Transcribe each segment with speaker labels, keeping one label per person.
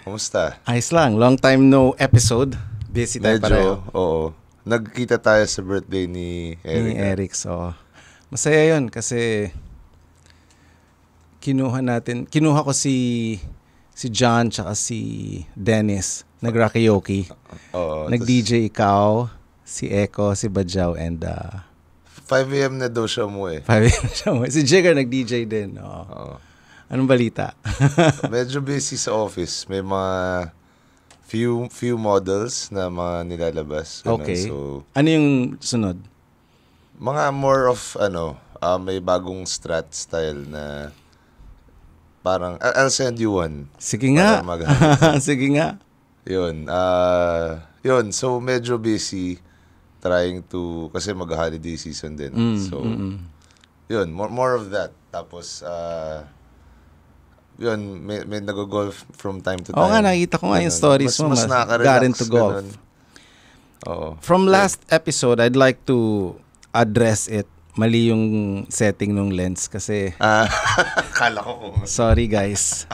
Speaker 1: Kumusta?
Speaker 2: Ayos lang. Long time no episode. Busy tayo pareho.
Speaker 1: Oo. Nagkita tayo sa birthday ni Eric.
Speaker 2: Ni Eric, so. Masaya yun kasi kinuha ko si John tsaka si Dennis. Nag-karaoke.
Speaker 1: Oo.
Speaker 2: Nag-DJ ikaw, si Echo, si Badjaw, and
Speaker 1: 5 a.m. na daw siya mo eh.
Speaker 2: 5 a.m. siya mo. Si Jigger nag-DJ din. Oo. Anong balita?
Speaker 1: Medyo busy sa office. May mga few models na mga nilalabas.
Speaker 2: Okay.
Speaker 1: So,
Speaker 2: ano yung sunod?
Speaker 1: mga more of may bagong strat style na parang I'll send you one.
Speaker 2: Sige nga. Sige nga.
Speaker 1: Yun. So medyo busy trying to kasi mag-holiday season din. Yun, more of that. Tapos yun, may nag-golf from time to time.
Speaker 2: Oo nga, nakikita ko nga yung stories mo.
Speaker 1: Mas
Speaker 2: got into golf.
Speaker 1: Oo.
Speaker 2: From last episode, I'd like to address it. Mali yung setting ng lens kasi
Speaker 1: Kala ko kung
Speaker 2: sorry guys.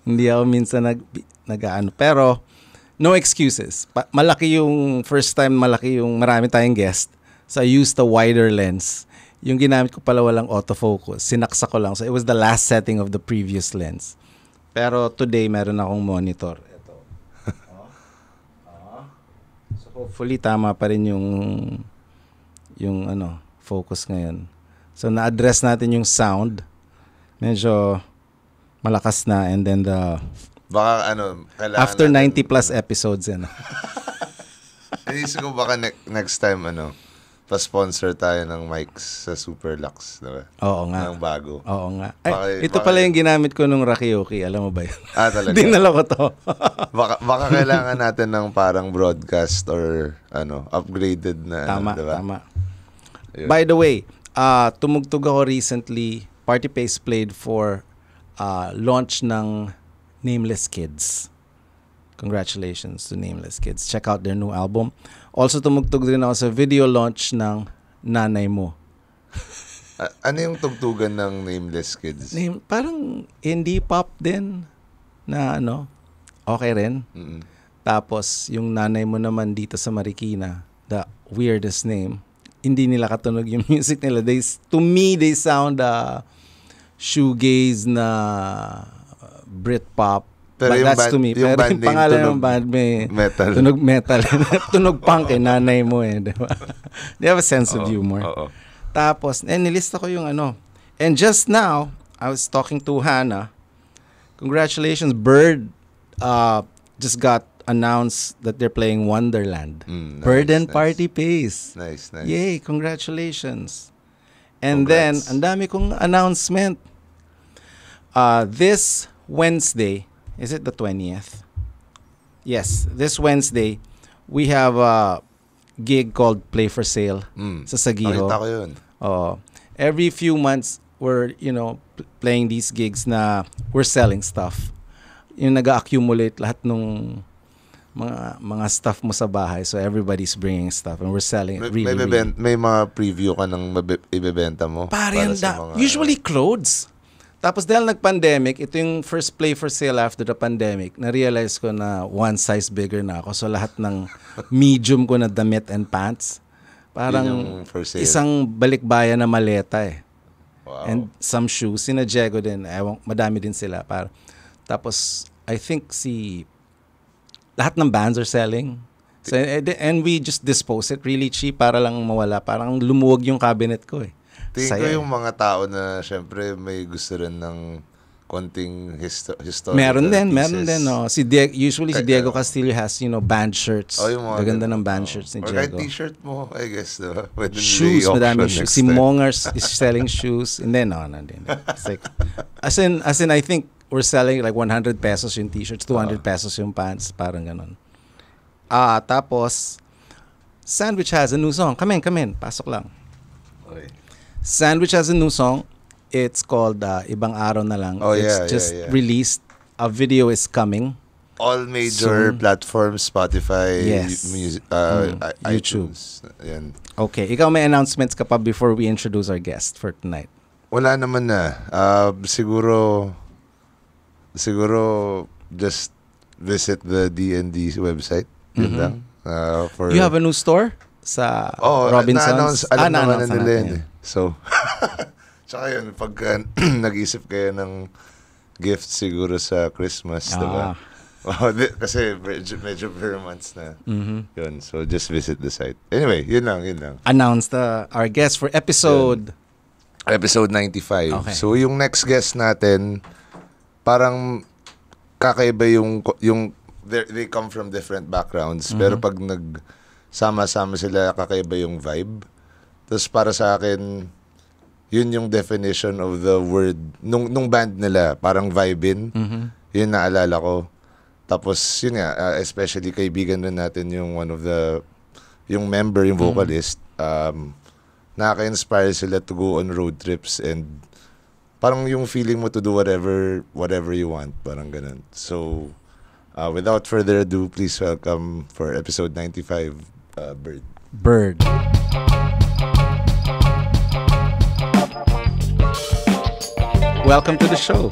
Speaker 2: Hindi ako minsan nag-ano. Pero, no excuses. Malaki yung first time, marami tayong guest. So, I used a wider lens. Yung ginamit ko pala walang autofocus. Sinaksa ko lang. So, it was the last setting of the previous lens. Pero today, meron akong monitor. Ito. So, hopefully, tama pa rin yung focus ngayon. So, na-address natin yung sound. Medyo malakas na. And then
Speaker 1: baka kailangan
Speaker 2: after 90 plus episodes yan.
Speaker 1: Inisip ko baka next time pa-sponsor tayo ng mics sa Superlux, diba?
Speaker 2: Oo nga.
Speaker 1: Ng bago.
Speaker 2: Oo nga. Ay, ito pala yung ginamit ko nung karaoke. Alam mo ba yun?
Speaker 1: Talaga?
Speaker 2: Dinala ko to.
Speaker 1: baka kailangan natin ng parang broadcast or upgraded na. Diba?
Speaker 2: Tama. Yun. By the way, tumugtog ako recently. Party Pace played for launch ng Nameless Kids. Congratulations to Nameless Kids. Check out their new album. Also, tumugtog din ako sa video launch ng Nanay Mo.
Speaker 1: Ano yung tugtugan ng Nameless Kids?
Speaker 2: Parang indie pop din na okay rin.
Speaker 1: Mm-mm.
Speaker 2: Tapos, yung Nanay Mo naman dito sa Marikina, the weirdest name, hindi nila katunog yung music nila. To me, they sound shoegaze na Britpop.
Speaker 1: Pero
Speaker 2: But that's to me. Pero yung pangalan ng band may
Speaker 1: metal.
Speaker 2: Tunog metal. Tunog punk Nanay Mo diba? They have a sense of humor. Tapos, nilista ko yung And just now, I was talking to Hannah. Congratulations, Bird just got announced that they're playing Wonderland.
Speaker 1: Nice,
Speaker 2: Bird and Party Pace.
Speaker 1: Nice.
Speaker 2: Yay, congratulations. And then, ang dami kong announcement. This Wednesday, is it the 20th? Yes, this Wednesday, we have a gig called Play for Sale sa Saguiho.
Speaker 1: Nakita ko yun.
Speaker 2: Every few months, we're, playing these gigs na we're selling stuff. Yung nag-accumulate lahat nung mga stuff mo sa bahay. So everybody's bringing stuff and we're selling it really.
Speaker 1: May mga preview ka ng ibebenta mo?
Speaker 2: Usually clothes. Tapos dahil nag-pandemic, ito yung first Play for Sale after the pandemic, na-realize ko na one size bigger na ako. So lahat ng medium ko na damit and pants, parang isang balikbayan na maleta
Speaker 1: Wow.
Speaker 2: And some shoes. Sina Diego din, madami din sila. Tapos, I think lahat ng bands are selling. So, and we just dispose it really cheap para lang mawala. Parang lumuwag yung cabinet ko
Speaker 1: Tingin ko yung mga tao na syempre may gusto rin ng konting historical
Speaker 2: Meron din.
Speaker 1: pieces.
Speaker 2: Si Diego Castillo has, band shirts. Gaganda ng band shirts ni
Speaker 1: Or
Speaker 2: Diego.
Speaker 1: kahit t-shirt mo, I guess, diba?
Speaker 2: Shoes, madaming shoes. Si Mongers is selling shoes. And then, It's like, as in, I think we're selling like 100 pesos yung t-shirts, 200 pesos yung pants, parang ganon. Tapos, Sandwich has a new song. Come in. Pasok lang.
Speaker 1: Okay.
Speaker 2: Sandwich has a new song. It's called Ibang Araw na Lang. It's just released. A video is coming.
Speaker 1: All major platforms, Spotify, music,
Speaker 2: YouTube.
Speaker 1: iTunes. Yan.
Speaker 2: Okay. Ikaw may announcements ka pa before we introduce our guest for tonight?
Speaker 1: Wala naman na. Siguro just visit the D&D website. Yun lang. For
Speaker 2: You have a new store sa Robinsons?
Speaker 1: Na-announce nila yun eh. So, tsaka yun, pag nag-isip kayo ng gift siguro sa Christmas, diba? Kasi medyo per months na. Yun, so just visit the site. Anyway, yun lang.
Speaker 2: Announce our guest for episode
Speaker 1: 95.
Speaker 2: Okay.
Speaker 1: So yung next guest natin, parang kakaiba yung they come from different backgrounds, pero pag nagsama-sama sila, kakaiba yung vibe. Tapos para sa akin, yun yung definition of the word nung band nila, parang vibin. Yun naalala ko. Tapos yun nga, especially kaibigan rin natin yung one of the yung member, yung vocalist. Nakaka-inspire sila to go on road trips and parang yung feeling mo to do whatever you want, parang ganun. So without further ado, please welcome for episode 95, Bird.
Speaker 2: Welcome to the show.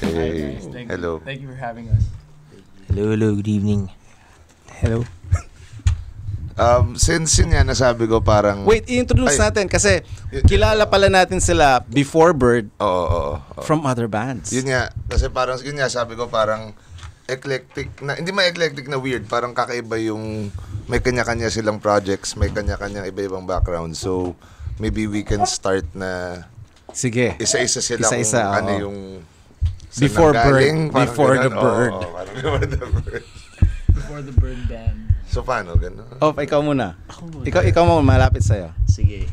Speaker 1: Hey, hello.
Speaker 3: Thank you for having us.
Speaker 4: Hello, good evening.
Speaker 3: Hello.
Speaker 1: Since yun nga, nasabi ko parang...
Speaker 2: Wait, i-introduce natin kasi kilala pala natin sila before Bird from other bands.
Speaker 1: Yun nga, kasi parang, yun nga, sabi ko parang eclectic, na, hindi man eclectic na weird, parang kakaiba yung may kanya-kanya silang projects, may kanya-kanyang iba-ibang background. So, maybe we can start na
Speaker 2: sige.
Speaker 1: Isa-isa sila
Speaker 2: Isa-isa,
Speaker 1: kung ano
Speaker 2: oo.
Speaker 1: yung
Speaker 2: Before
Speaker 1: nanggaling,
Speaker 2: Bird, before the Bird.
Speaker 1: Parang before the Bird.
Speaker 3: Before the Bird Band.
Speaker 1: So, paano? Gano'n?
Speaker 2: Ikaw muna. Ikaw mo, malapit sa'yo.
Speaker 4: Sige.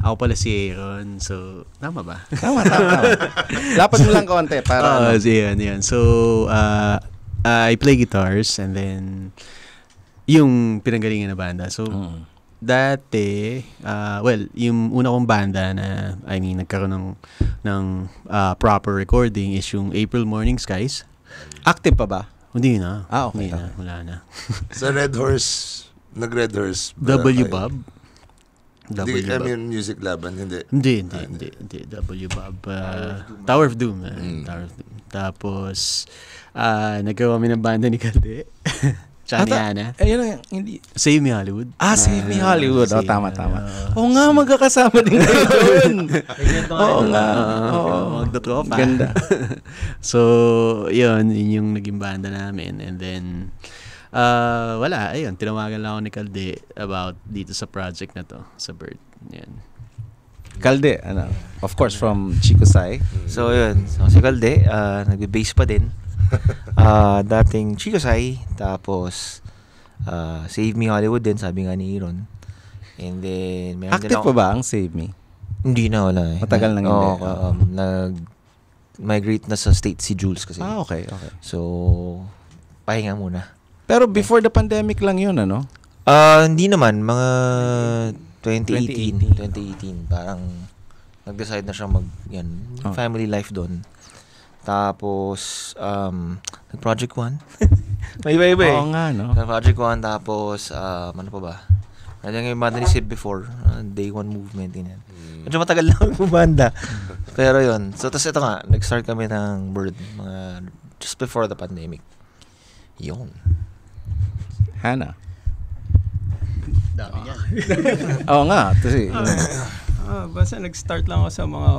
Speaker 4: Ako pala si Aaron. So, tama ba?
Speaker 2: Tama. Lapat mo lang konti para
Speaker 4: yan. So, I play guitars and then yung pinanggalingan na banda. So, dati, yung una kong banda na, nagkaroon ng proper recording is yung April Morning Skies.
Speaker 2: Active pa ba?
Speaker 4: Hindi na.
Speaker 2: Okay.
Speaker 4: Hindi na. Wala na.
Speaker 1: Sa Red Horse, nag-Red Horse.
Speaker 4: W-Bob.
Speaker 1: I mean, Music Laban, hindi.
Speaker 4: Hindi. W-Bob. Tower of Doom. Tower of Doom. Tapos, nagkaroon kami ng banda ni Kalde. Tsaka ni Ana.
Speaker 2: Ayun, hindi.
Speaker 4: Save Me Hollywood.
Speaker 2: Save Me Hollywood.
Speaker 4: Save
Speaker 2: Tama.
Speaker 4: Me,
Speaker 2: Oo nga, magkakasama din kayo doon. Oo nga.
Speaker 4: Magdotropa.
Speaker 2: Ganda.
Speaker 4: So, yun yung naging banda namin. And then, tinawagan lang ako ni Kalde about dito sa project na to, sa Bird. Yan.
Speaker 2: Kalde, of course, from Chico Sai.
Speaker 5: So, yun. So, si Kalde, nag-bass pa din. Dating Chico Sai, tapos Save Me Hollywood din, sabi nga ni Aaron. And then,
Speaker 2: active pa ba ang Save Me?
Speaker 5: Hindi na, wala eh.
Speaker 2: Matagal nang hindi.
Speaker 5: Nag-migrate na sa state si Jules kasi.
Speaker 2: Okay.
Speaker 5: So, pahinga muna.
Speaker 2: Pero before the pandemic lang yun, ano?
Speaker 5: Hindi naman, mga 2018. Parang nag-decide na siya family life doon. Tapos, nag-Project One. May iba-iba eh.
Speaker 2: Oo nga, no?
Speaker 5: Nag-Project One, tapos, ano pa ba? Nandiyan yung banda ni Sid before, Day One Movement, yun. Medyo matagal lang yung banda. Pero yun. So, tapos ito nga, nag-start kami ng Bird, just before the pandemic. Yun.
Speaker 2: Hannah.
Speaker 4: Dami niya.
Speaker 2: Oo nga.
Speaker 3: Basta nag-start lang ako sa mga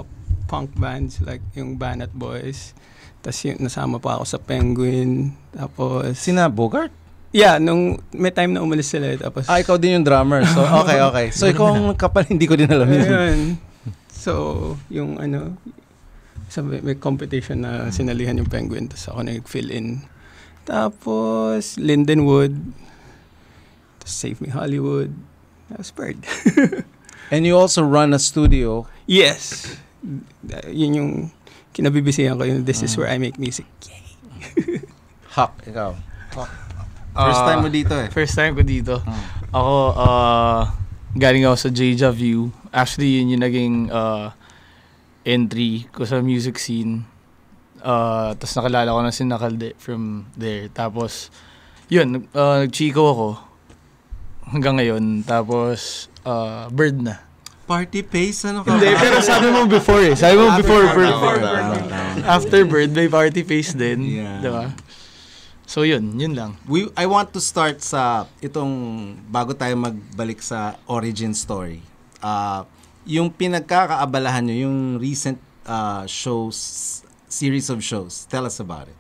Speaker 3: punk bands like yung Banat Boys. Tapos nasama pa ako sa Penguin. Tapos...
Speaker 2: Sina Bogart?
Speaker 3: Yeah, nung may time na umalis sila. Tapos...
Speaker 2: ikaw din yung drummer. So, okay. So, ikaw ang kapal, hindi ko din alam yun.
Speaker 3: Ayun. So, yung may competition na sinalihan yung Penguin. Tapos ako nag-fill in. Tapos, Lindenwood. Tapos Save Me Hollywood. Tapos Bird.
Speaker 2: And you also run a studio.
Speaker 3: Yes. Yun yung kinabibisihan ko. This is where I make music. Yay!
Speaker 2: Hak, ikaw. First time mo dito eh.
Speaker 6: First time ko dito. Ako, galing ako sa Jeja View. Actually, yun yung naging entry ko sa music scene. Tapos nakalala ko na si Nakalde from there. Tapos, yun, nag-Chico ako. Hanggang ngayon. Tapos, Bird na.
Speaker 2: Party pace, ano ka?
Speaker 6: Hindi, pero sabi mo before eh. Sabi mo before Bird. After Bird, may party face din.
Speaker 2: Yeah.
Speaker 6: Diba? So yun lang.
Speaker 2: I want to start sa itong bago tayo magbalik sa origin story. Yung pinagkakaabalahan nyo, yung recent series of shows. Tell us about it.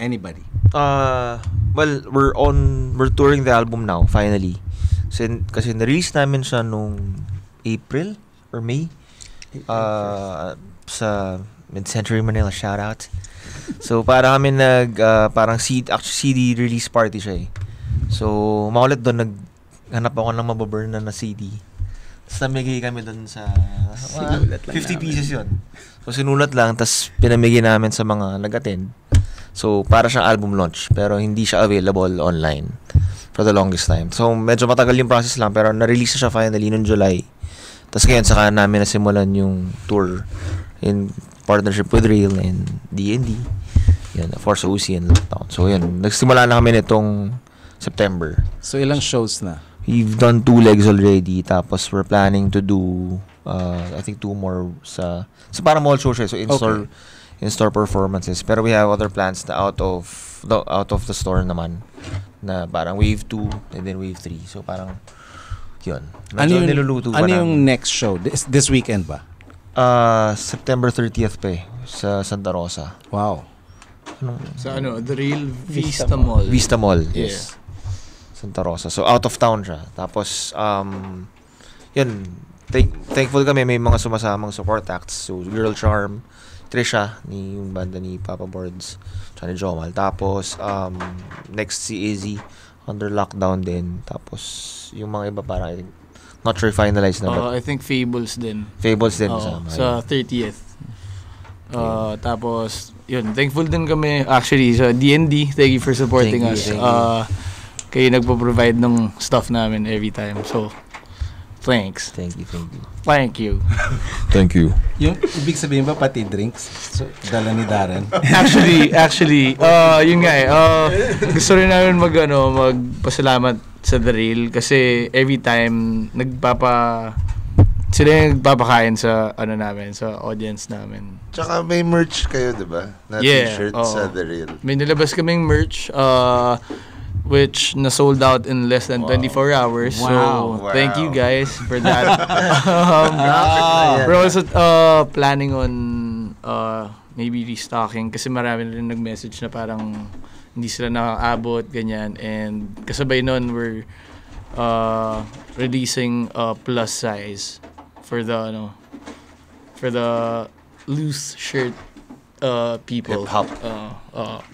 Speaker 2: Anybody?
Speaker 5: Well, we're touring the album now, finally. Kasi na-release namin siya nung April or May. Sa Mid-Century Manila, shout out. So, para kami parang CD release party siya eh. So, makulit doon, naghanap ako ng mababurn na CD. Tapos namigay kami doon sa 50 pieces yun. So, sinulat lang, tapos pinamigay namin sa mga nag-attend. So, para siyang album launch, pero hindi siya available online for the longest time. So, medyo matagal yung process lang, pero na-release siya finally noong July. Tapos ngayon, saka namin nasimulan yung tour in partnership with Real and D&D. Yan, Force Uzi and Lockdown. So, yun. Nagsimula na kami nitong September.
Speaker 2: So, ilang shows na?
Speaker 5: We've done 2 legs already. Tapos, we're planning to do, I think 2 more sa parang mall show siya. So, in-store performances. Pero we have other plans na out of the store naman. Na parang wave 2 and then wave 3. So, parang, yun. Medyo niluluto pa namin.
Speaker 2: Ano yung next show? This weekend ba?
Speaker 5: September 30th pa eh, sa Santa Rosa.
Speaker 2: Wow.
Speaker 6: Sa The Real Vista Mall.
Speaker 5: Vista Mall, yes. Santa Rosa. So, out of town siya. Tapos, yun, thankful kami, may mga sumasamang support acts. So, Girl Charm, Trisha, yung banda ni Papa Boards, tsaka ni Jomal. Tapos, next si Izzy, under lockdown din. Tapos, yung mga iba parang, not sure finalized na ba?
Speaker 6: I think Fables din.
Speaker 5: Fables din.
Speaker 6: Sa 30th. Tapos, yun, thankful din kami actually sa D&D. Thank you for supporting us. Kayo nagpo-provide ng stuff namin every time. So, thanks.
Speaker 5: Thank you.
Speaker 6: Thank you.
Speaker 5: Thank you.
Speaker 2: Yung ibig sabihin ba pati drinks? So, dala ni Darren?
Speaker 6: Actually, yun nga eh. Gusto rin namin magpasalamat sa The Real kasi every time sila yung nagpapakain sa namin, sa audience namin.
Speaker 1: Tsaka may merch kayo, diba? Na t-shirt sa The Real.
Speaker 6: May nilabas kaming merch which na sold out in less than 24 hours.
Speaker 2: Wow.
Speaker 6: So, thank you guys for that. We're also planning on maybe restocking kasi marami rin nag-message na parang hindi sila nakakaabot, ganyan. And kasabay nun, we're releasing a plus size for the loose shirt people.
Speaker 5: Hip-hop.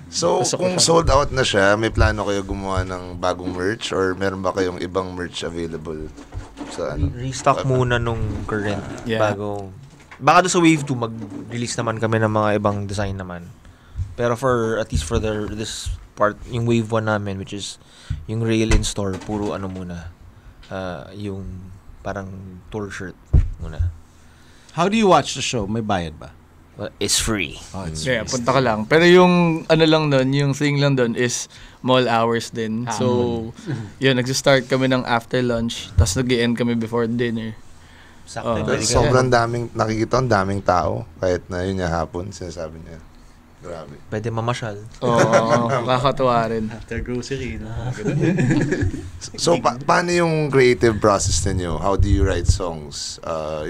Speaker 1: So, kung sold out na siya, may plano kayo gumawa ng bagong merch or meron ba kayong ibang merch available sa
Speaker 5: Restock muna nung current bago. Baka doon sa Wave 2 mag-release naman kami ng mga ibang design naman. Pero at least for this part, yung Wave 1 namin, which is yung Real in store, puro muna. Yung parang tour shirt muna.
Speaker 2: How do you watch the show? May bayad ba?
Speaker 5: Well, it's free.
Speaker 6: Punta ka lang. Pero yung lang doon, yung thing lang doon is mall hours din. So, yun, nag-start kami ng after lunch, tapos nag-end kami before dinner.
Speaker 1: Sobrang daming, nakikita ang daming tao, kahit na yun yung hapon, sinasabi niya. Grabe.
Speaker 5: Pwede mamasyal.
Speaker 6: Kakatuwa rin.
Speaker 4: After grocery, no?
Speaker 1: So, paano yung creative process ninyo? How do you write songs? I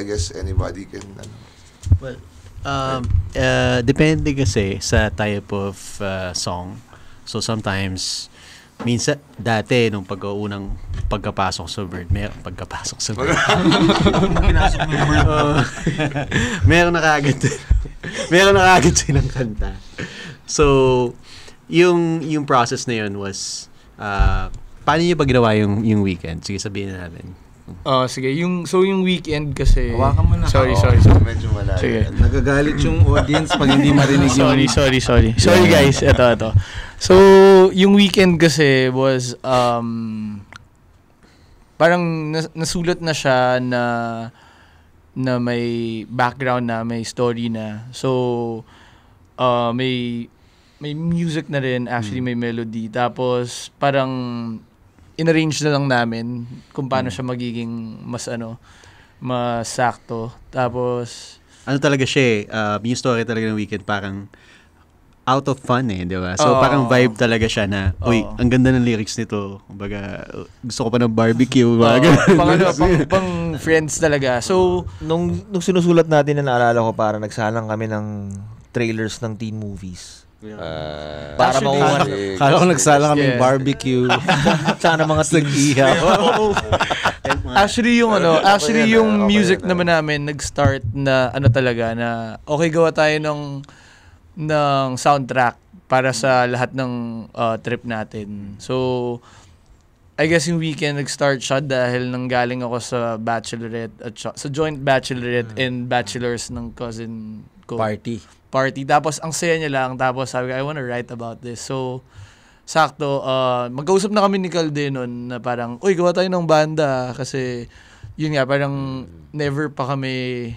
Speaker 1: guess anybody can...
Speaker 4: Well, depende kasi sa type of song. So, sometimes, minsan, dati, nung pagkapasok sa Bird, meron na kaagad silang kanta. So, yung process na yun was, paano nyo ba ginawa yung weekend? Sige, sabihin na natin.
Speaker 6: Sige, yung weekend kasi...
Speaker 2: Hawakan mo na.
Speaker 6: Sorry.
Speaker 1: Medyo malayo.
Speaker 6: Sige.
Speaker 2: Nagagalit yung audience pag hindi marinig yung...
Speaker 6: Sorry. Sorry guys, ito. So, yung weekend kasi was... parang nasulat na siya na may background na, may story na. So, may music na rin, actually may melody. Tapos, parang in-arrange na lang namin kung paano siya magiging mas sakto. Tapos...
Speaker 4: Ano talaga siya yung story talaga ng weekend, parang out of fun di ba? So,
Speaker 6: Oo.
Speaker 4: parang vibe talaga siya na, uy,
Speaker 6: Oo.
Speaker 4: ang ganda ng lyrics nito. Kumbaga, gusto ko pa ng barbecue. Mga
Speaker 6: pang friends talaga. So,
Speaker 5: Nung sinusulat natin na naalala ko, para nagsalang kami ng trailers ng teen movies. Para
Speaker 6: Actually,
Speaker 5: makuha
Speaker 2: Kala ko nagsala kaming
Speaker 6: Yeah.
Speaker 2: barbecue.
Speaker 5: sana mga teens.
Speaker 6: actually yung music naman namin nag-start na talaga na okay, gawa tayo ng soundtrack para sa lahat ng trip natin. So I guess yung weekend nag-start siya dahil nanggaling ako sa bachelorette at sa joint bachelorette and bachelors ng cousin ko. Party. Tapos, ang saya niya lang. Tapos, sabi ko, I wanna write about this. So, sakto, magkausap na kami ni Calde nun na parang, uy, gawa tayo ng banda. Kasi, yun nga, parang never pa kami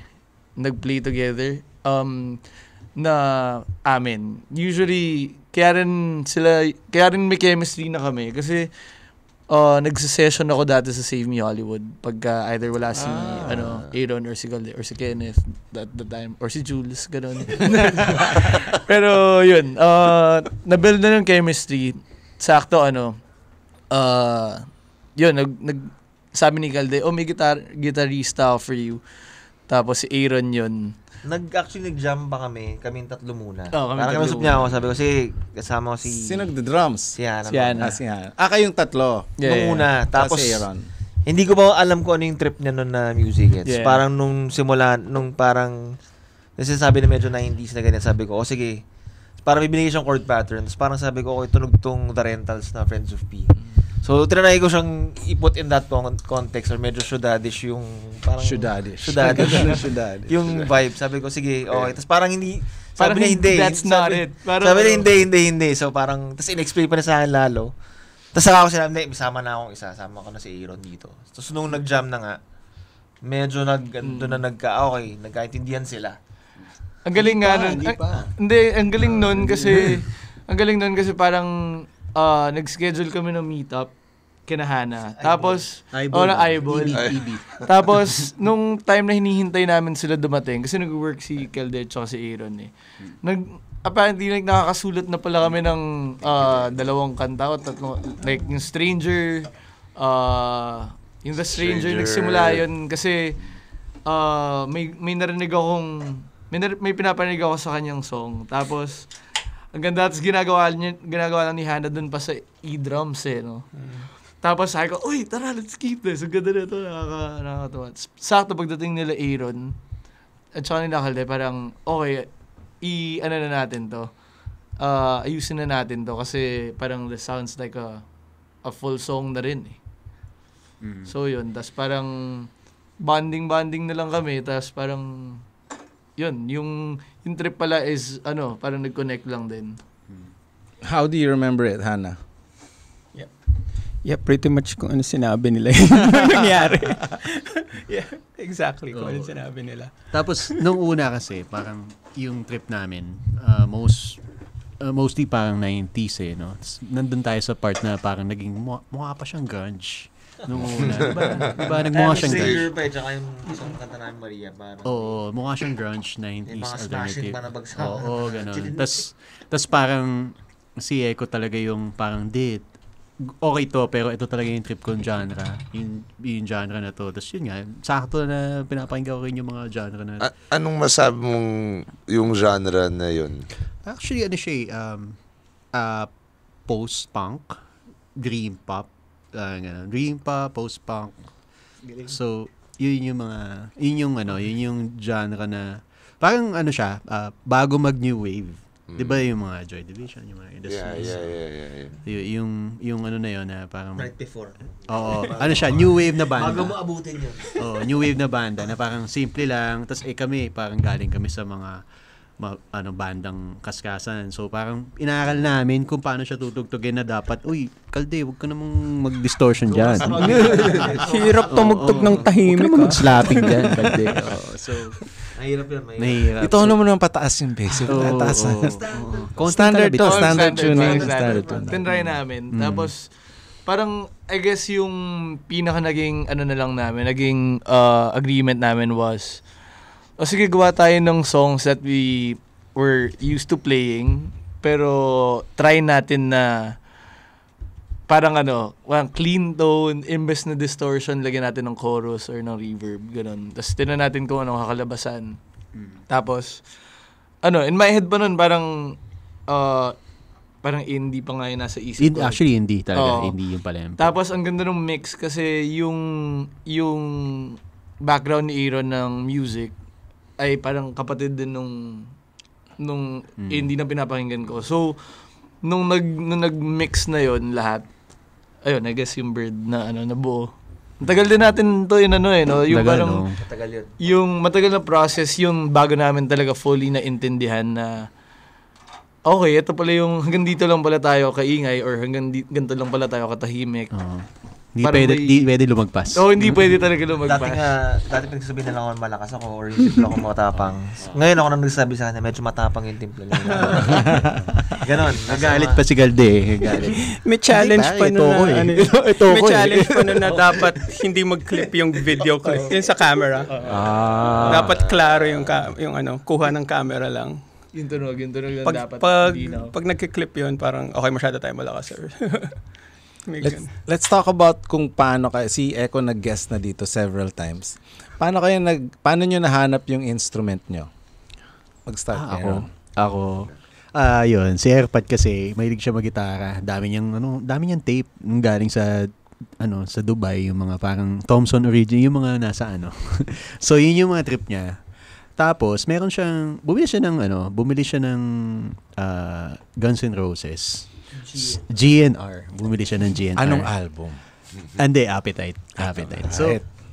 Speaker 6: nag-play together. Na amin. Usually, kaya rin may chemistry na kami. Kasi, nagsisession ako dati sa Save Me Hollywood pagka either wala si Aaron or si Calde or si Kenneth at the time or si Jules, gano'n. Pero yun, na-build na yung chemistry. Sakto yun, sabi ni Calde, may guitarista for you. Tapos si Aaron yun.
Speaker 5: Actually nag-jam pa kaming tatlo muna.
Speaker 6: Kami
Speaker 5: Parang
Speaker 6: tatlo
Speaker 5: kausap niya ako, sabi ko, kasama ko si...
Speaker 2: Sino nagda-drums?
Speaker 5: Si Hannah.
Speaker 6: Si Hannah.
Speaker 2: Si Hannah. Kayong tatlo.
Speaker 5: Nung una. Tapos,
Speaker 2: Si Aaron.
Speaker 5: hindi ko pa alam kung ano yung trip niya nun na music.
Speaker 6: Yeah.
Speaker 5: Parang nung parang, nasasabi na medyo 90s na ganyan, sabi ko, sige. Parang bibigay siyang chord pattern. Tapos parang sabi ko, tunog tong The Rentals na Friends of P. So, tinanay ko siyang i-put in that context or medyo shudadish yung parang...
Speaker 2: Shudadish.
Speaker 5: Yung vibe. Sabi ko, sige, okay. Tapos parang hindi...
Speaker 6: Parang
Speaker 5: Sabi niya hindi.
Speaker 6: that's not it.
Speaker 5: Sabi niya hindi. So parang... Tapos in-explain pa na sa akin lalo. Tapos saka ako sinabi, isama na akong isa. Sama ko na si Aaron dito. Tapos nung nag-jam na nga, medyo nagkaintindihan sila.
Speaker 6: Ang galing nga nun. Ang galing nun kasi parang nag-schedule kami ng meetup kina Hannah. Tapos, na Eyeball. Tapos, nung time na hinihintay namin sila dumating, kasi nag-work si Calde at si Aaron apparently, nakakasulat na pala kami ng 2 kanta o 3. Like, yung Stranger, yung The Stranger, nagsimula yun kasi may narinig akong, may pinaparinig ako sa kanyang song. Tapos, ang ganda, tapos ginagawa lang ni Hannah dun pa sa e-drums no? Tapos sabi ko, uy, tara, let's keep this. Ang ganda na ito, nakakatawa. Sakto pagdating nila Aaron, at saka nila Calde, parang, okay, ayusin na natin to kasi parang this sounds like a full song na rin So yun, tapos parang bonding na lang kami, tapos parang yun, yung trip pala is parang nag-connect lang din.
Speaker 2: How do you remember it, Hannah?
Speaker 3: Yeah, pretty much kung ano sinabi nila yung nangyari. Yeah, exactly kung ano sinabi nila.
Speaker 4: Tapos, nung una kasi, parang yung trip namin, mostly parang 90s no? Nandun tayo sa part na parang naging mukha pa siyang grunge. Nung una, diba nagmukha siyang grunge.
Speaker 5: Stranger pa tsaka yung isang kanta namin Maria. Parang,
Speaker 4: Oo, mukha siyang grunge, 90s
Speaker 5: mga
Speaker 4: alternative.
Speaker 5: smashing pa na bagsak.
Speaker 4: Oo, gano'n. Tas parang si Echo talaga yung parang okay to, pero ito talaga yung trip kong genre. Yung genre na to. Tapos yun nga, sakto na pinapakinggan ko rin yung mga genre na...
Speaker 1: Anong masabi mong yung genre na yun?
Speaker 4: Actually, post-punk, dream pop, dream pop, post-punk. So, yun yung genre na, parang siya, bago mag-new wave. Di ba yung mga Joy Division, yung mga Industries?
Speaker 1: Yeah.
Speaker 4: Yung na yun na parang...
Speaker 5: Right before.
Speaker 4: Oo. Siya, new wave na banda.
Speaker 5: Bago mo abutin yun.
Speaker 4: Oo, new wave na banda na parang simple lang. Tapos kami, parang galing kami sa mga bandang kaskasan. So parang inaaral namin kung paano siya tutugtugin na dapat, Calde, huwag ka namang mag-distortion dyan.
Speaker 3: Hirap tumugtog ng tahimik.
Speaker 4: Huwag ka namang mag-slapping dyan, Calde. So,
Speaker 5: mahirap yun.
Speaker 2: Ito naman naman pataas yung bass. Pataas na. Standard to. Standard tuning.
Speaker 6: Tinry namin. Tapos, parang, I guess yung pinaka naging, naging agreement namin was, sige, gawa tayo ng songs that we were used to playing pero try natin na parang clean tone, imbes na distortion, lagyan natin ng chorus or ng reverb, ganun. Tapos tinan natin kung anong kakalabasan. Tapos, in my head pa nun, parang indie pa nga yung nasa isip ko.
Speaker 4: Actually, indie talaga. Indie yung pala.
Speaker 6: Tapos, ang ganda ng mix kasi yung background ni Aaron ng music ay parang kapatid din nung indie na pinapakinggan ko. So, nung nag-mix na yon lahat, ayun, I guess yung Bird na nabuo. Matagal din natin to yung no? Yung parang,
Speaker 5: Matagal yun.
Speaker 6: yung matagal na process, yung bago namin talaga fully na intindihan na okay, ito pala yung hanggang dito lang pala tayo kaingay or hanggang ganito lang pala tayo katahimik.
Speaker 4: Hindi pwede lumagpas.
Speaker 6: Hindi pwede talaga lumagpas.
Speaker 5: Dati pinagsasabihin na lang ako malakas ako or yung timpla ko matapang. Ngayon ako nang nagsasabi sa kanya, medyo matapang yung timpla niya. Ganon.
Speaker 4: Nagalit pa si Galde. Nagalit.
Speaker 3: May challenge pa nun na, may challenge pa nun na dapat hindi mag-clip yung video clip. Yun sa camera. Dapat klaro yung kuha ng camera lang.
Speaker 6: Yung tunog lang dapat.
Speaker 3: Pag nagki-clip yun, parang okay, masyado tayo malakas, sir.
Speaker 2: Let's talk about kung paano si Echo nag-guest na dito several times. Paano nyo nahanap yung instrument nyo? Mag-start kayo.
Speaker 4: Ako. Yun, si Airpad kasi mahilig siya mag-gitara. Dami niyang tape nung galing sa Dubai, yung mga parang Thompson origin, yung mga nasa So yun yung mga trip niya. Tapos bumili siya ng Guns N' Roses. GNR. Bumili siya ng GNR.
Speaker 2: Anong album?
Speaker 4: Hindi, Appetite.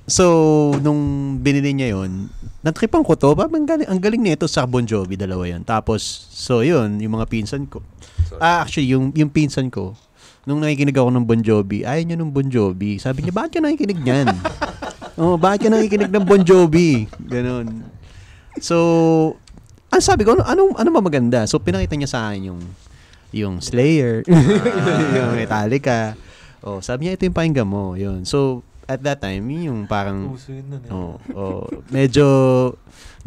Speaker 4: So, nung binili niya yun, natripan ko to, ang galing nito sa Bon Jovi, dalawa yun. Tapos, so yun, yung mga pinsan ko. Actually, yung pinsan ko, nung nakikinig ako ng Bon Jovi, ayaw niya ng Bon Jovi. Sabi niya, bakit ka nakikinig niyan? Bakit ka nakikinig ng Bon Jovi? Ganon. So, sabi ko, ano ba maganda? So, pinakita niya sa akin yung Slayer, yung Metallica. Sabi niya, ito yung pakinggan mo. Yun. So, at that time, yung parang, medyo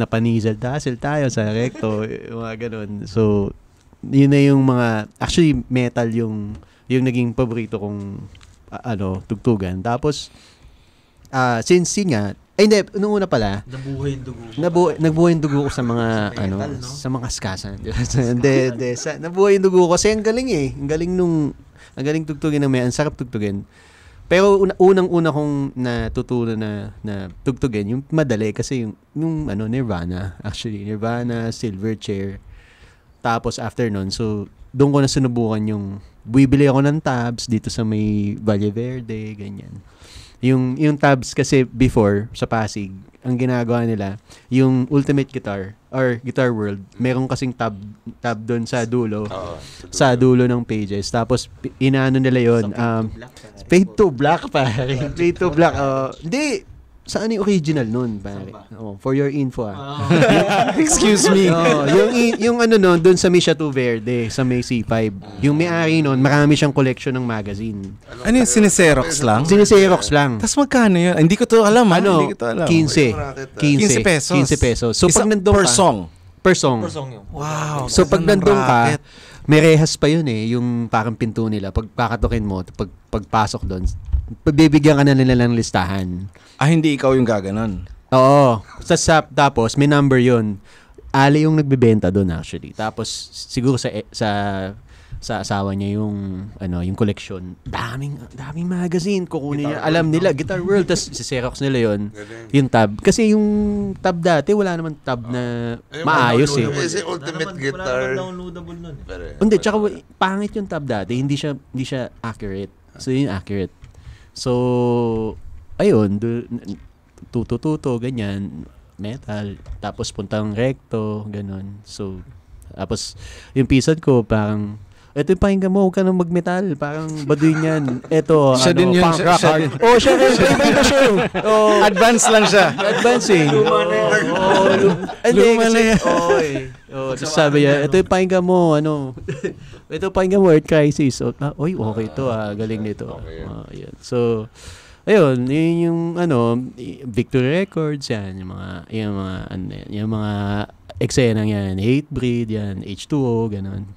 Speaker 4: napanizal-tasil tayo sa recto, yung mga ganun. So, yun na yung actually, metal yung naging paborito kong, tugtugan. Tapos, since nga, hindi, nung una pala,
Speaker 5: nabuhay yung dugo.
Speaker 4: Nagbuhay yung dugo ko sa mga,
Speaker 5: metal, no?
Speaker 4: sa mga askasan. Nabuhay yung dugo ko kasi ang galing ang galing tugtugin ng ang sarap tugtugin. Pero unang-una kong natutunan na tugtugin, yung madali kasi yung Nirvana, actually, Nirvana, Silverchair. Tapos after nun, so, doon ko na sinubukan bibili ako ng tabs dito sa may Valle Verde, ganyan. Yung tabs kasi before sa Pasig, ang ginagawa nila, yung Ultimate Guitar or Guitar World, meron kasing tab doon sa dulo. Sa dulo ng pages. Tapos inaano nila yon, fade to black pare. Fade to black. Hindi, saan yung original nun, pare? For your info.
Speaker 2: Excuse me.
Speaker 4: Yung nun, doon sa Misha 2 Verde, sa May C5. Yung may-ari nun, marami siyang collection ng magazine.
Speaker 2: Ano yung siniserox lang?
Speaker 4: Siniserox lang.
Speaker 2: Tapos magkano yun? Hindi ko to alam. Hindi ko to alam.
Speaker 4: 15
Speaker 2: pesos.
Speaker 4: 15 pesos. So pag nandun
Speaker 2: per
Speaker 4: ka,
Speaker 2: song.
Speaker 4: Per song.
Speaker 5: Yun.
Speaker 2: Wow.
Speaker 4: So pag nandun ka, may rehas pa yun yung parang pinto nila. Pag kakatukin mo, pagpasok doon, pagbibigyan ka na nila ng listahan.
Speaker 2: Hindi ikaw yung gaganon.
Speaker 4: Oo. Tapos may number yun. Ali yung nagbebenta doon actually. Tapos siguro sa asawa niya yung collection. Daming magazine kukunin niya. Alam nila Guitar World, tapos si Xerox nila yon. Yung tab. Kasi yung tab dati wala naman tab na maayos eh.
Speaker 1: Kasi Ultimate Guitar.
Speaker 5: Wala naman downloadable nun eh.
Speaker 4: Hindi, tsaka pangit yung tab dati. Hindi siya accurate. So yun accurate. So ayun, tuto, ganyan, metal, tapos puntang recto, ganun. So, tapos, yung pisan ko, parang, ito yung pakinggan mo, huwag ka nang mag-metal, parang baduy niyan. Ito,
Speaker 2: siya din yun,
Speaker 4: punk rock hard. Siya rin, iba siya.
Speaker 2: Advance lang siya.
Speaker 4: Advancing. Luma na yan. Tapos sabi niya, ito yung pakinggan mo, ito pakinggan mo, Earth Crisis. Okay to, galing nito. Yan. So, ayun, yun yung Victory Records yan, yung mga eksena yan, Hatebreed yan, H2O, ganun.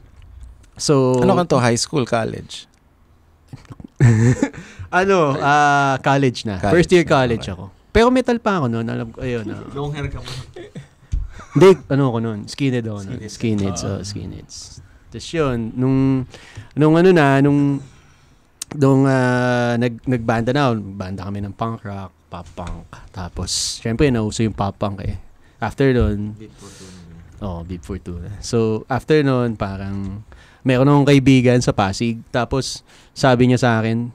Speaker 4: So,
Speaker 2: Ano ka to? High school, college?
Speaker 4: college na.
Speaker 2: College
Speaker 4: First year
Speaker 2: na,
Speaker 4: college
Speaker 2: okay.
Speaker 4: ako. Pero metal pa ako noon. Alam ko, ayun.
Speaker 5: Long hair ka mo.
Speaker 4: Hindi, ano ako noon? Skinhead ako noon. Skinheads. Tapos yun, nung nagbanda na, banda kami ng punk rock, pop punk. Tapos, syempre, nauso yung pop punk eh. After nun, Beat Fortuna. So, after nun, parang, meron akong kaibigan sa Pasig. Tapos, sabi niya sa akin,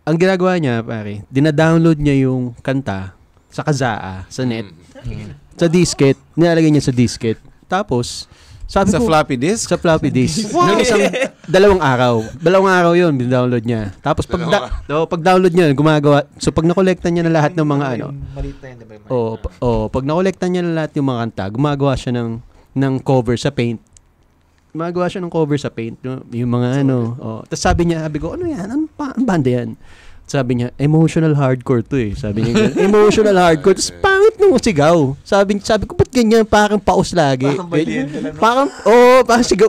Speaker 4: ang ginagawa niya, pare, dina-download niya yung kanta sa Kazaa, sa net, sa disket, nilalagay niya sa disket. Tapos, sabi
Speaker 2: Sa
Speaker 4: ko,
Speaker 2: floppy disk?
Speaker 4: sa floppy disk. Nung dalawang araw yun, bin-download niya. Tapos pag download niya, gumagawa. So pag nakolekta niya na lahat ng mga
Speaker 5: Maliit na yun, di ba?
Speaker 4: pag nakolekta niya na lahat yung mga kanta, gumagawa siya ng cover sa Paint. Gumagawa siya ng cover sa Paint, yung mga Tapos sabi ko, ano yan? Ano banda yan? Sabi niya, emotional hardcore to eh. Sabi niya, emotional hardcore. Tapos pangit nung sigaw. Sabi ko, ba't ganyan? Parang paus lagi. Parang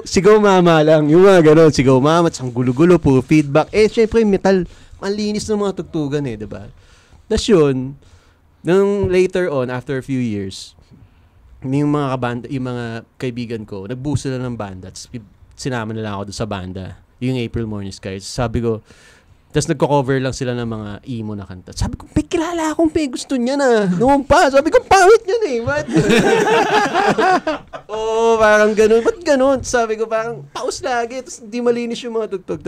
Speaker 4: sigaw mama lang. Yung mga ganon, sigaw mama. Tapos ang gulo-gulo, puro feedback. Syempre, metal, ang linis ng mga tugtugan eh, diba? Tapos yun, nung later on, after a few years, yung mga kaibigan ko, nagbuo sila ng banda. Tapos sinama nila ako doon sa banda. Yung April Morning Skies. Sabi ko, tapos nagko-cover lang sila ng mga emo na kanta. Sabi ko, may kilala akong may gusto niya na. Noon pa. Sabi ko, pangit yan eh. What? Parang ganun. Ba't ganun? Sabi ko, parang paus lagi. Tapos hindi malinis yung mga tugtog.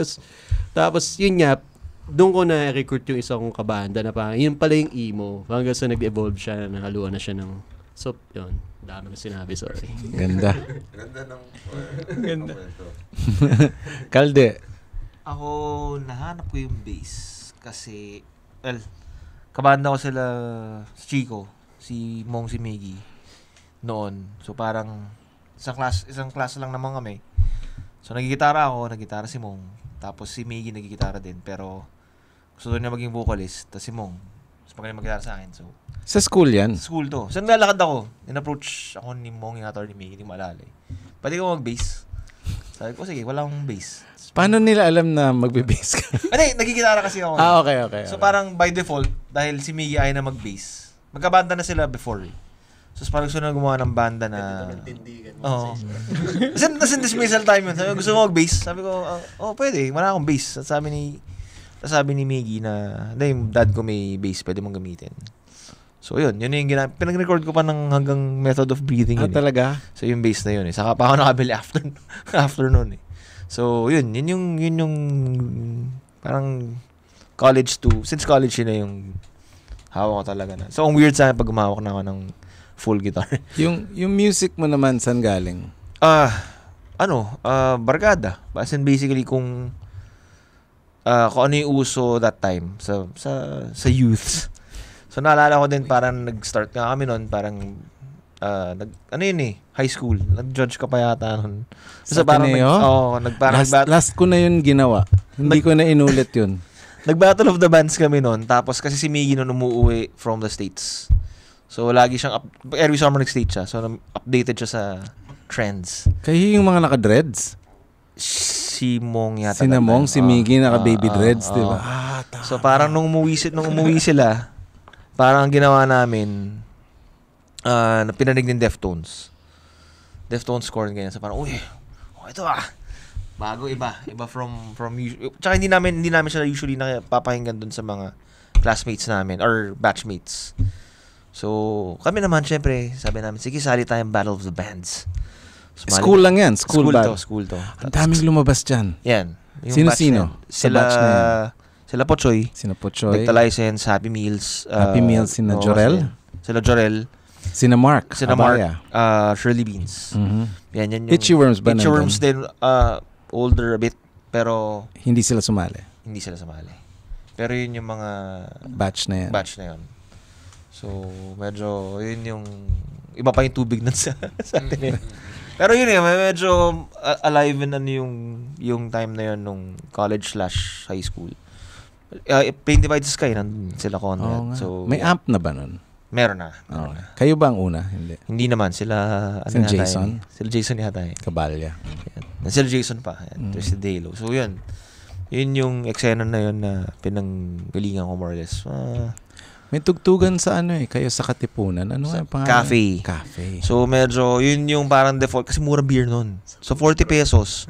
Speaker 4: Tapos yun nga, doon ko na-recruit yung isa kong kabanda na parang, yun pala yung emo. Hanggang sa nag-evolve siya, nakaluan na siya ng... So, yun. Dami na sinabi, sorry.
Speaker 2: Ganda.
Speaker 6: Ganda.
Speaker 2: Kalde.
Speaker 5: Ako, nahanap ko yung bass. Kasi, kabanda ko sila si Chico, si Mong, si Miggy noon. So, parang isang class lang naman kami. So, nagigitara ako, nagigitara si Mong. Tapos si Miggy nagigitara din. Pero, gusto niya maging vocalist. Tapos si Mong, gusto pa mag-gitara sa akin. So,
Speaker 2: Sa school yan?
Speaker 5: school to. So, naglalakad ako. In-approach ako ni Mong, yung ator ni Miggy, hindi maalala eh. Pwede ko mag-bass? Sabi ko, sige, wala akong bass.
Speaker 2: Paano nila alam na magbe-bass ka?
Speaker 5: Hindi, nagigitara kasi ako.
Speaker 2: Okay.
Speaker 5: So parang by default, dahil si Miggy ay na mag-bass, magkabanda na sila before eh. So parang gusto na gumawa ng banda na... Oo. Kasi dismissal time yun. Sabi ko, gusto mo mag-bass? Sabi ko, pwede. Wala akong bass. At sabi ni Miggy na, yung dad ko may bass, pwede mong gamitin. So yun yung pinag-record ko pa ng hanggang Method of Breathing yun.
Speaker 2: Talaga?
Speaker 5: So yung bass na yun eh. Saka pa ako nakabili after noon eh. So, yun yung parang college to, since college yun na yung hawak ko talaga na. So, ang weird sa akin pag gumawak na ako ng full guitar.
Speaker 2: yung music mo naman, saan galing?
Speaker 5: Barkada. As in basically kung ano yung uso that time sa youths. So, naalala ko din parang nag-start nga kami noon, parang high school. Nag-judge ka pa yata nun.
Speaker 2: Sa Ateneo? Last ko na yun ginawa. Hindi ko na inulit yun.
Speaker 5: Nag-Battle of the Bands kami nun. Tapos kasi si Miggy nun umuwi from the States. So lagi siyang, every summer nag-state siya. So updated siya sa trends.
Speaker 2: Kayo yung mga naka-dreads?
Speaker 5: Si Mong yata.
Speaker 2: Si Mong, si Miggy naka-baby dreads, di ba?
Speaker 5: So parang nung umuwi sila, parang ginawa namin, pinanig ng Deftones score ganyan. So parang, ito bago, iba from tsaka hindi namin siya usually napapakinggan dun sa mga classmates namin or batchmates. So kami naman syempre sabi namin, sige sali tayong Battle of the Bands. So,
Speaker 2: school lang yan? School to. Ang daming lumabas dyan.
Speaker 5: Yan.
Speaker 2: Sino?
Speaker 5: Sila Pochoy. Dicta License, Happy Meals.
Speaker 2: Sina Jorel. Sina Mark.
Speaker 5: Shirley Beans.
Speaker 2: Mm-hmm.
Speaker 5: Yan yung
Speaker 2: Itchy Worms ba
Speaker 5: Itchy Worms din, older a bit, pero
Speaker 2: hindi sila sumali.
Speaker 5: Pero yun yung mga
Speaker 2: batch na yan.
Speaker 5: So, medyo yun yung iba pa yung tubig nun sa atin. Pero yun medyo alive na yung time na yun nung college/high school. Paint Divide the Sky, nandun sila Conrad.
Speaker 2: So, may amp na ba nun?
Speaker 5: Meron na.
Speaker 2: Kayo ba ang una? Hindi.
Speaker 5: Hindi naman. Sila
Speaker 2: Sila Jason?
Speaker 5: Sila Jason yata eh.
Speaker 2: Kabalya.
Speaker 5: Sila Jason pa. There's the Dalo. So yun. Yun yung eksena na yun na pinanggalingan ko more or less.
Speaker 2: May tugtugan sa kayo sa Katipunan. Ano nga yung pangalan? Cafe.
Speaker 5: So medyo, yun yung parang default. Kasi mura beer nun. So 40 pesos.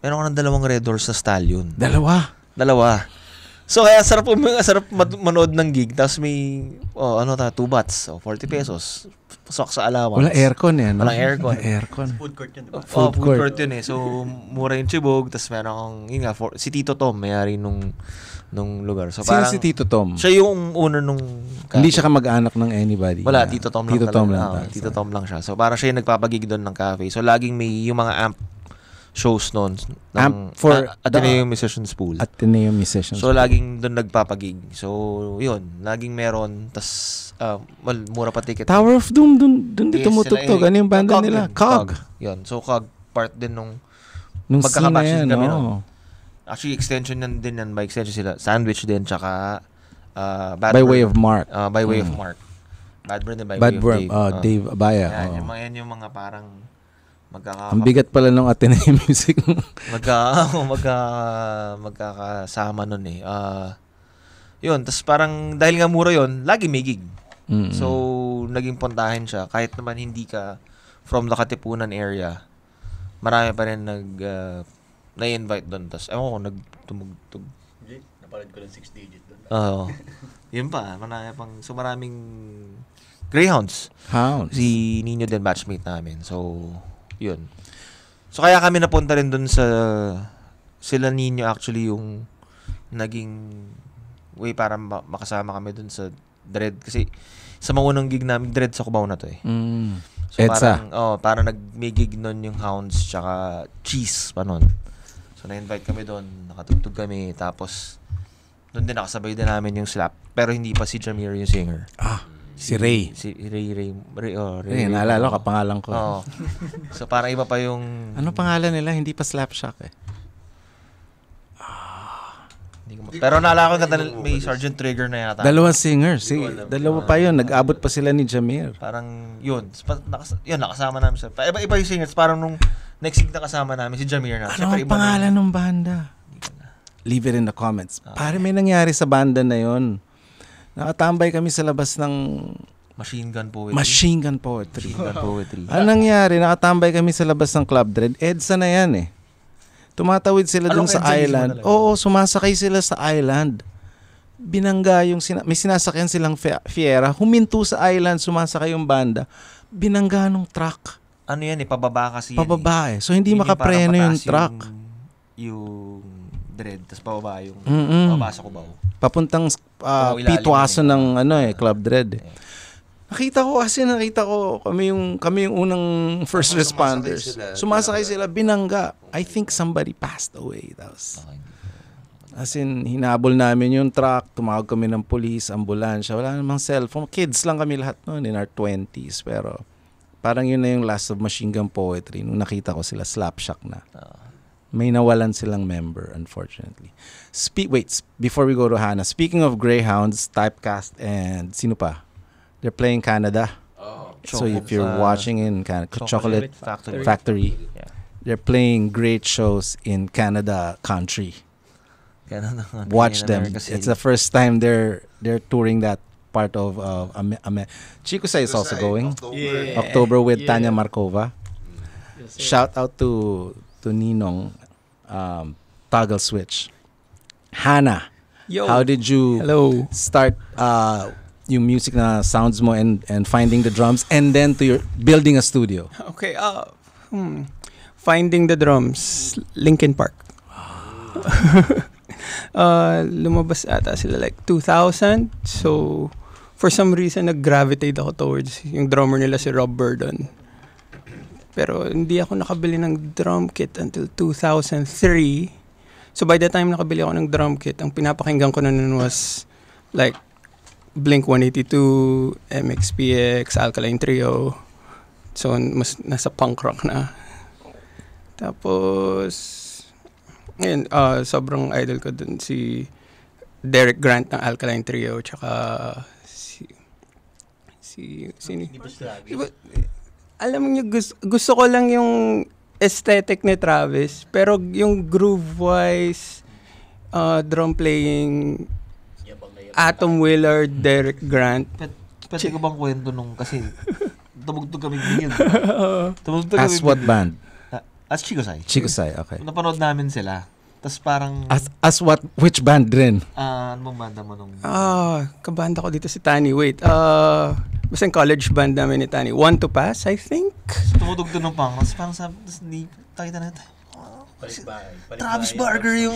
Speaker 5: Meron ka ng 2 Red Doors sa Stallion.
Speaker 2: Dalawa.
Speaker 5: So kaya sarap manood ng gig. Tapos may, 2 bats. 40 pesos. Pasok sa allowance.
Speaker 2: Wala aircon yan.
Speaker 5: Walang aircon.
Speaker 4: Food court yun, diba?
Speaker 5: Food court yun eh. So, mura yung chibog. Tapos meron akong, si Tito Tom, may-ari nung lugar. So,
Speaker 2: Sino si Tito Tom?
Speaker 5: Siya yung owner nung cafe.
Speaker 2: Hindi siya kamag-anak ng anybody.
Speaker 5: Wala, Tito Tom lang.
Speaker 2: Tito
Speaker 5: Tom lang siya. So, parang siya yung nagpapagig doon ng cafe. So, laging may yung mga amp shows noon.
Speaker 2: Amp for
Speaker 5: Ateneo Musicians Pool.
Speaker 2: Ateneo Musicians
Speaker 5: So, laging doon nagpapagig. So, yun. Laging meron. Tapos, mura pa ticket.
Speaker 2: Tower of Doom, doon dito tumutugtog. Ano yung banda nila? Cog.
Speaker 5: Yun. So, Cog, part din nung
Speaker 2: magkakabatch
Speaker 5: din kami.
Speaker 2: no?
Speaker 5: Actually, extension din yan. By extension sila. Sandwich din, tsaka
Speaker 2: By Way of Mark.
Speaker 5: By Way of Mark. Bad Burn din, By
Speaker 2: Bad
Speaker 5: Way of
Speaker 2: Burn. Dave Abaya.
Speaker 5: Yan yung mga parang
Speaker 2: ang bigat pala ng Ateneo Music.
Speaker 5: magkakasama nun eh. Yun, tapos parang dahil nga mura yun, lagi may gig. So, naging puntahin siya. Kahit naman hindi ka from the Katipunan area, marami pa rin na-invite doon. Tapos, ewan ko, nagtumugtog.
Speaker 4: Napalad ko lang 6 digit doon.
Speaker 5: Yun pa, so maraming Greyhounds. Si Nino din batchmate namin. So, yun. So, kaya kami napunta rin doon sa sila Nino actually yung naging way para makasama kami doon sa Dread. Kasi sa mga unang gig namin, Dread sa Cubao na to eh. So,
Speaker 2: EDSA.
Speaker 5: parang may gig nun yung Hounds tsaka Cheese pa nun. So, na-invite kami doon. Nakatugtog kami. Tapos, doon din nakasabay din namin yung slap. Pero hindi pa si Jamir yung singer.
Speaker 2: Si Ray.
Speaker 5: Si Ray.
Speaker 2: Naalala ko, kapangalan ko.
Speaker 5: So, parang iba pa yung...
Speaker 2: Ano pangalan nila? Hindi pa Slapshock eh.
Speaker 5: Pero naalala ko may Sergeant Trigger na yata.
Speaker 2: Dalawang singer. Dalawa pa yun. Nag-abot pa sila ni Jamir.
Speaker 5: Parang yun. Nakasama namin sa... Iba yung singers. Parang nung next gig na kasama namin, si Jamir na.
Speaker 2: Ano ang pangalan ng banda? Leave it in the comments. Pare, may nangyari sa banda na yun. Nakatambay kami sa labas ng
Speaker 5: Machine Gun Poetry.
Speaker 2: Ano nangyari? Nakatambay kami sa labas ng Club Dread. EDSA na yan eh. Tumatawid sila dun sa island. Oo, sumasakay sila sa island. Binangga yung may sinasakyan silang Fiera. Huminto sa island, sumasakay yung banda. Binangga nung truck.
Speaker 5: Ano yan eh, pababa kasi
Speaker 2: pababa eh. So hindi makapreno yung truck.
Speaker 5: Yung Dread, tapos pababa yung pababa sa Cubao.
Speaker 2: Papuntang pitwaso ng Club Dread. Nakita ko kami yung unang first responders. Sumasakay sila, binangga. I think somebody passed away. As in, hinabol namin yung truck, tumawag kami ng police, ambulansya, wala namang cellphone. Kids lang kami lahat noon, in our 20s. Pero parang yun na yung last of Machine Gun Poetry. Nung nakita ko sila, Slapshock na. May nawalan silang member, unfortunately. Before we go to Hannah, speaking of Greyhounds, Typecast, and sino pa? They're playing Canada. So if you're watching in Canada, Chocolate Factory, they're playing great shows in Canada country. Watch them. It's the first time they're touring that part of Chico Say is also going. October with Tanya Markova. Shout out to Ninong, Toggle Switch. Hannah, how did you start yung music na sounds mo and finding the drums and then to your building a studio?
Speaker 3: Okay, finding the drums, Linkin Park. Lumabas ata sila like 2000. So, for some reason, nag-gravitate ako towards yung drummer nila si Rob Burdon. Pero hindi ako nakabili ng drum kit until 2003. So, by the time nakabili ako ng drum kit, ang pinapakinggan ko na nun was like Blink-182, MXPX, Alkaline Trio. So, mas nasa punk rock na. Tapos, ngayon, sobrang idol ko dun si Derek Grant ng Alkaline Trio, tsaka Hindi ba alam niyo, gusto ko lang yung aesthetic ni Travis, pero yung groove-wise, drum playing, Atom Willard, Derek Grant.
Speaker 5: Pwede ko bang kwento nung, kasi tumugtog kami bigyan.
Speaker 2: As what band?
Speaker 5: As Chicosay.
Speaker 2: Chicosay, okay.
Speaker 5: Napanood namin sila. Tapos parang...
Speaker 2: As what, which band rin?
Speaker 5: Ano bang banda mo nung...
Speaker 3: Kabanda ko dito si Tani. Wait, basta yung college band namin ni Tani. Want to Pass, I think?
Speaker 5: So, tumutugtog ng pang. Tapos parang sabi, hindi takita natin. Travis Barker yung...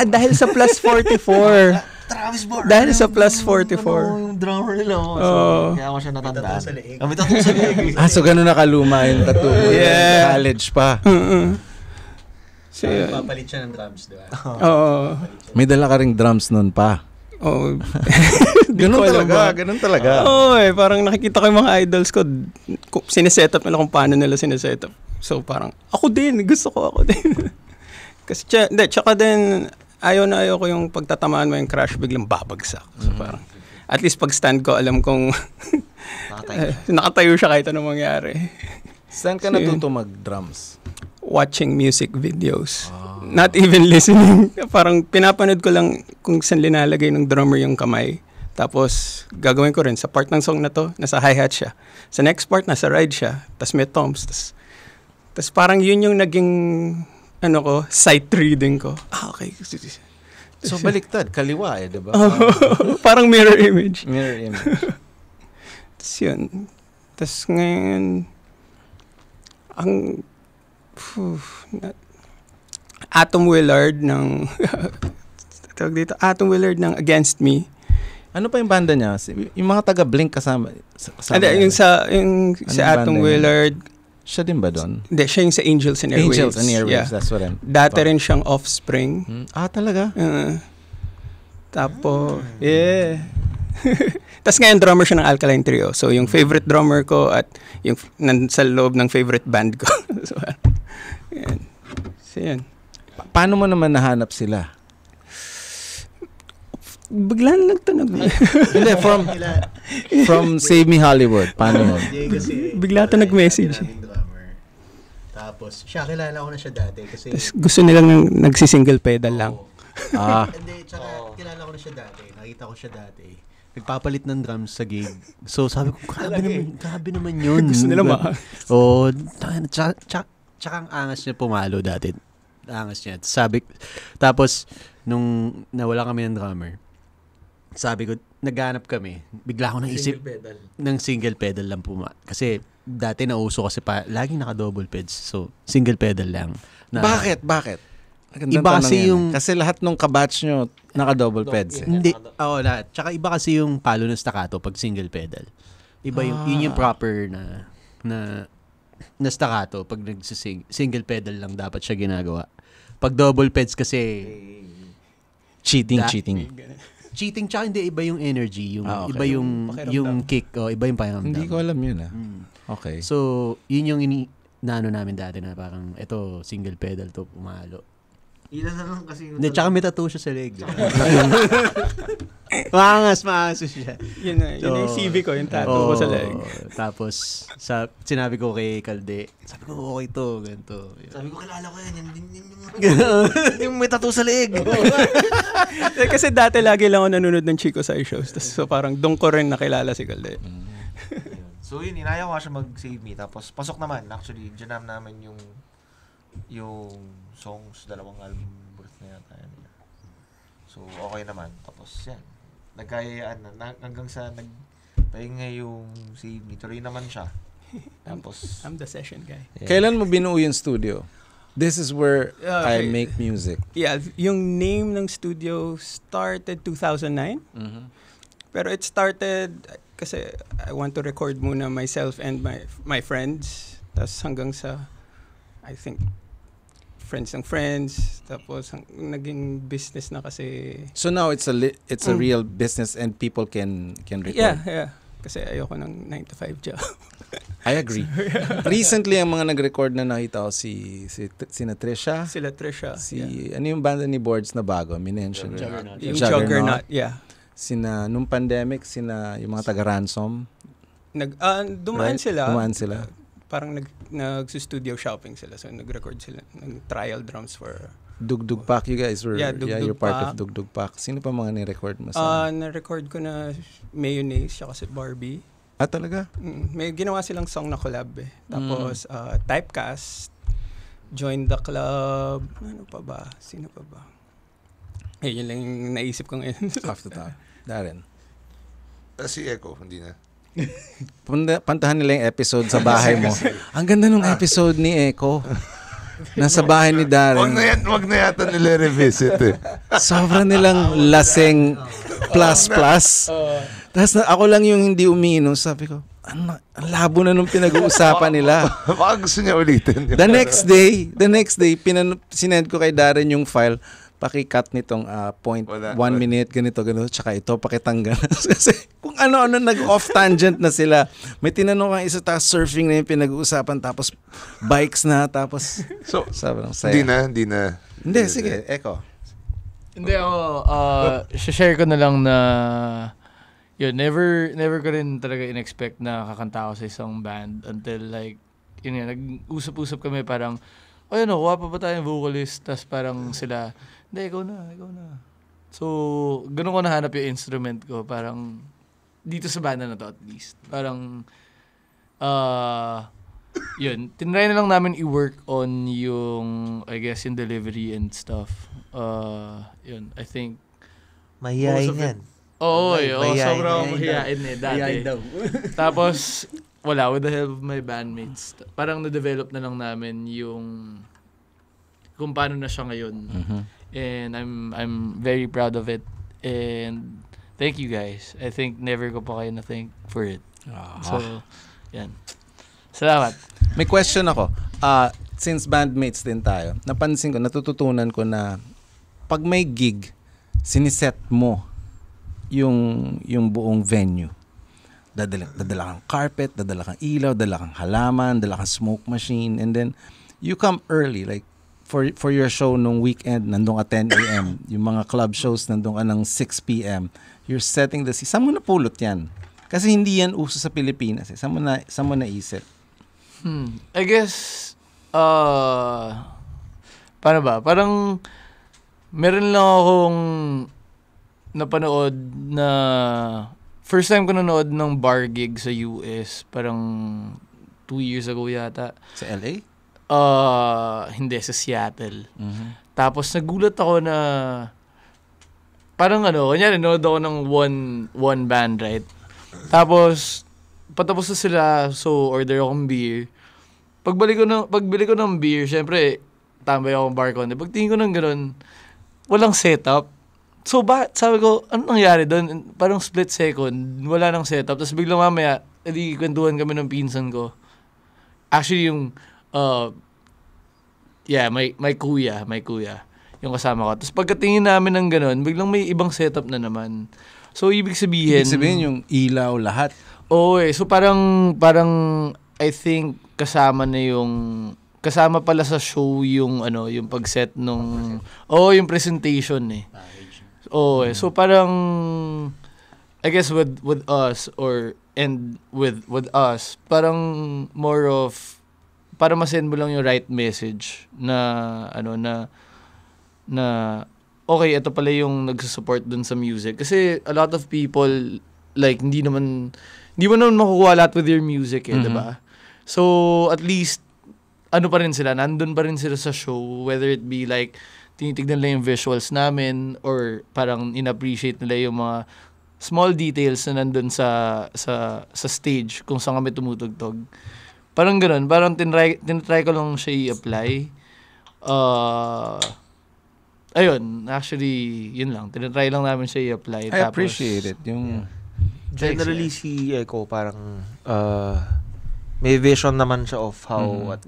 Speaker 3: Dahil sa plus 44.
Speaker 5: Travis Barker.
Speaker 3: Dahil sa plus 44.
Speaker 5: Yung drummer nila. So, kaya ako siya natandaan. May tattoo sa leeg.
Speaker 2: So ganun nakaluma yung tattoo mo.
Speaker 3: Yeah.
Speaker 2: College pa.
Speaker 3: So,
Speaker 4: Papalit siya ng drums, di ba?
Speaker 3: Oo.
Speaker 2: May dala ka ring drums nun pa.
Speaker 3: Oo.
Speaker 2: Ganun talaga.
Speaker 3: Oo, parang nakikita ko yung mga idols ko. Sineset up nila kung paano nila sineset up. So parang, ako din. Kasi, tsaka din, ayaw ko yung pagtatamaan mo yung crash, biglang babagsak. So parang, at least pag stand ko, alam kong nakatayo siya kahit anong mangyari.
Speaker 2: Saan ka natuto mag-drums?
Speaker 3: Watching music videos. Not even listening. Parang pinapanood ko lang kung saan linalagay ng drummer yung kamay. Tapos, gagawin ko rin. Sa part ng song na to, nasa hi-hat siya. Sa next part, nasa ride siya. Tapos may toms. Tapos parang yun yung naging, sight reading ko. Okay.
Speaker 2: So, baliktad. Kaliwa diba?
Speaker 3: Parang mirror image.
Speaker 2: Mirror image.
Speaker 3: Tapos yun. Tapos ngayon, Atom Willard ng tawag dito, Atom Willard ng Against Me.
Speaker 2: Ano pa yung banda niya? Yung mga taga-Blink kasama
Speaker 3: yung sa Atom Willard.
Speaker 2: Siya din ba doon?
Speaker 3: Hindi, siya yung sa Angels and Airwaves.
Speaker 2: Angels and Airwaves, that's what I'm...
Speaker 3: Dati rin siyang Offspring.
Speaker 2: Talaga?
Speaker 3: Tapos, yeah. Tapos ngayon, drummer siya ng Alkaline Trio. So, yung favorite drummer ko at yung sa loob ng favorite band ko. So, yan. So, yan.
Speaker 2: Paano mo naman nahanap sila?
Speaker 3: Biglaan nagtunog.
Speaker 2: Hindi, from Save Me Hollywood. Paano yun?
Speaker 3: Bigla ito nag-message.
Speaker 4: Tapos, siya, kilala ko na siya dati. Kasi,
Speaker 3: gusto nilang nagsisingle pedal lang.
Speaker 4: Hindi, tsaka kilala ko na siya dati. Nakita ko siya dati. Nagpapalit ng drums sa gig. So, sabi ko, grabe naman yun.
Speaker 3: Gusto nila maangas.
Speaker 4: Tsaka ang angas niya pumalo dati. Angas niya. Tapos, nung nawala kami ng drummer, sabi ko, naghanap kami. Bigla ako naisip ng single pedal lang kasi dati nauso kasi laging naka-double peds. So, single pedal lang.
Speaker 2: Bakit?
Speaker 4: Iba kasi
Speaker 2: kasi lahat nung kabatch nyo naka-double peds.
Speaker 4: Hindi. Lahat. Tsaka iba kasi yung palo ng staccato pag single pedal. Iba yun yung proper na staccato pag single pedal lang dapat siya ginagawa. Pag double peds kasi
Speaker 2: cheating.
Speaker 4: Cheating tsaka hindi iba yung energy,
Speaker 2: okay.
Speaker 4: Iba yung kick, iba yung pakiramdam.
Speaker 2: Hindi ko alam yun Okay.
Speaker 4: So, yun yung naano namin dati na parang ito single pedal to pumalo.
Speaker 5: Ilan na lang kasi
Speaker 4: Hindi, tsaka may tattoo siya sa leg. Maangas siya.
Speaker 3: Yun yung CV ko, yung tattoo ko sa leg.
Speaker 4: Tapos, sinabi ko kay Kalde, sabi ko, okay to, ganito.
Speaker 5: Sabi ko, kilala ko yan yung may tattoo sa leg.
Speaker 3: Kasi dati lagi lang ako nanonood ng Chico Sai shows. So parang doon ko rin nakilala si Kalde.
Speaker 5: So yun, inaya ko siya mag-Save Me. Tapos pasok naman, actually, dyan namin yung songs, 2 album birth na yata yan. So, okay naman. Tapos, yan. Nagkayaan na. Hanggang sa nagpahinga yung Save Me. Tuloy naman siya. Tapos,
Speaker 3: I'm the session guy.
Speaker 2: Yeah. Kailan mo binuo yung studio? This is where I make music.
Speaker 3: Yeah, yung name ng studio started 2009. Pero it started kasi I want to record muna myself and my friends. Tapos hanggang sa, I think, friends ng friends, tapos naging business na kasi. So
Speaker 2: now it's a real business and people can record.
Speaker 3: Yeah. Kasi ayoko ng 9-to-5 job.
Speaker 2: I agree. Recently ang mga nag-record na nakita ko sina Trisha.
Speaker 3: Sila Trisha.
Speaker 2: Ano yung banda ni Boards na bago? Minention.
Speaker 3: Yung Juggernaut, yeah.
Speaker 2: Nung pandemic, yung mga taga-Ransom.
Speaker 3: Dumaan
Speaker 2: Right?
Speaker 3: sila.
Speaker 2: Dumaan sila.
Speaker 3: Parang nag-studio shopping sila. So, nag-record sila. Nag-trial drums for...
Speaker 2: Dugdug Pak, you guys were,
Speaker 3: Yeah, Dugdug
Speaker 2: you're part
Speaker 3: Pak.
Speaker 2: of Dugdug Pak. Sino pa mga ni-record mo sa...
Speaker 3: Na-record ko na Mayonnaise, siya kasi Barbie.
Speaker 2: Talaga?
Speaker 3: May ginawa silang song na collab eh. Tapos, Typecast, Join the Club, ano pa ba? Sino pa ba? Yun lang yung naisip ko ngayon.
Speaker 2: Off the top. Darren.
Speaker 1: Si Echo, hindi na.
Speaker 2: Pantahan nila yung episode sa bahay mo. Ang ganda nung episode ni Echo. Nasa bahay ni Darren.
Speaker 1: Wag na yata nila revisit eh.
Speaker 2: Sobra nilang laseng plus. Tapos ako lang yung hindi umiinom. Sabi ko, ang labo na nung pinag-uusapan nila.
Speaker 1: Baka gusto niya ulitin.
Speaker 2: The next day, sinend ko kay Darren yung file. Paki-cut nitong point, 1 minute, ganito, tsaka ito, pakitanggal. Kasi kung ano-ano, nag-off tangent na sila. May tinanong kang isa, tapos surfing na yung pinag-uusapan, tapos bikes na, tapos
Speaker 1: So,
Speaker 2: sabi lang, saya.
Speaker 1: Hindi na.
Speaker 2: Hindi, sige, Eko.
Speaker 6: Hindi ako, share ko na lang na, yun, never ko rin talaga in-expect na kakanta ako sa isang band until like, yun nga, nag-usap-usap kami parang, kuha pa ba tayong vocalist? Tapos parang sila, hindi, ikaw na. So, ganun ko nahanap yung instrument ko. Parang, dito sa banda na to at least. Parang, yun. Tinry na lang namin i-work on yung, I guess, yung delivery and stuff. Yun, I think.
Speaker 5: Mahihayin yan.
Speaker 6: Oo,
Speaker 5: Mahihayin.
Speaker 6: sobrang mahihayin dati. Tapos, with the help of my bandmates, parang na-develop na lang namin yung kung paano na siya ngayon. And I'm very proud of it. And thank you guys. I think never ko pa kayo na-thank for it. So, yan. Salamat.
Speaker 2: May question ako. Since bandmates din tayo, natututunan ko na pag may gig, siniset mo yung buong venue. Dadala kang carpet, dadala kang ilaw, dadala kang halaman, dadala kang smoke machine, and then you come early, like for your show nung weekend, nandun ka 10 a.m. Yung mga club shows, nandun ka ng 6 p.m. You're setting the scene. Saan mo napulot yan? Kasi hindi yan uso sa Pilipinas. Saan mo naisip?
Speaker 6: I guess, paano ba? Parang, meron lang akong napanood na first time ko nanood ng bar gig sa US, parang 2 years ago yata.
Speaker 2: Sa LA?
Speaker 6: Hindi, sa Seattle. Tapos nagulat ako na parang kanyari nanood ako ng one band, right? Tapos patapos na sila, so order akong beer. Pagbili ko ng beer, syempre tambay akong bar counter. Pagtingin ko ng gano'n, walang setup. So, sabi ko, ano nangyari doon? Parang split second, wala nang setup. Tapos biglang mamaya, edi kwentuhan kami ng pinsan ko. Actually, yung, may kuya, yung kasama ko. Tapos pagkatingin namin ng gano'n, biglang may ibang setup na naman. So, ibig sabihin
Speaker 2: yung ilaw, lahat.
Speaker 6: Oo so parang I think kasama pala sa show yung yung pag-set nung yung presentation eh. So parang I guess with us with us parang more of para ma-send mo lang yung right message na okay, ito pala yung nagsusupport dun sa music. Kasi a lot of people like hindi mo naman makukuha lahat with your music diba? So at least pa rin sila, nandun pa rin sila sa show, whether it be like tinitignan nila yung visuals namin or parang in-appreciate nila yung mga small details na nandun sa stage kung saan kami tumutugtog. Parang ganun, parang tinatry ko lang siya i-apply. Ayun, actually, yun lang. Tinatry lang namin siya i-apply.
Speaker 2: I appreciate it. Yung
Speaker 5: Generally, si Echo parang may vision naman siya of how, at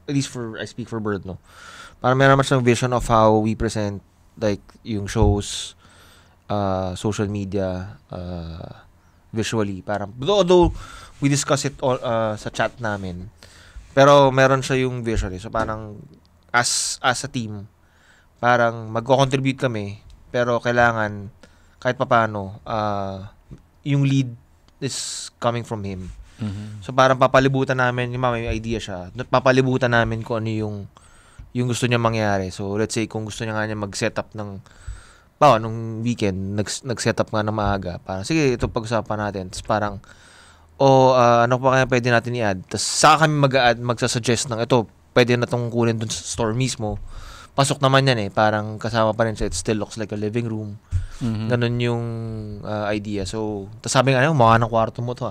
Speaker 5: least I speak for Bird, no? Parang may naman siyang vision of how we present like yung shows, social media, visually. Parang, although we discuss it all, sa chat namin, pero meron siya yung vision. So parang, as a team, parang magko-contribute kami, pero kailangan, kahit papano, yung lead is coming from him. So parang papalibutan namin, yung may idea siya. Papalibutan namin kung ano yung gusto niya mangyari. So let's say kung gusto niya nga niya mag-setup ng nung weekend, nag-setup nga na maaga. Parang sige, ito pag-usapan natin. Tapos parang ano pa kaya pwede natin i-add? Tapos saka kami mag-add, magsasuggest ng ito, pwede na itong kunin dun sa store mismo. Pasok naman yan parang kasama pa rin siya. It still looks like a living room. Ganun yung idea. So, tapos sabi nga, mukha ng kwarto mo to.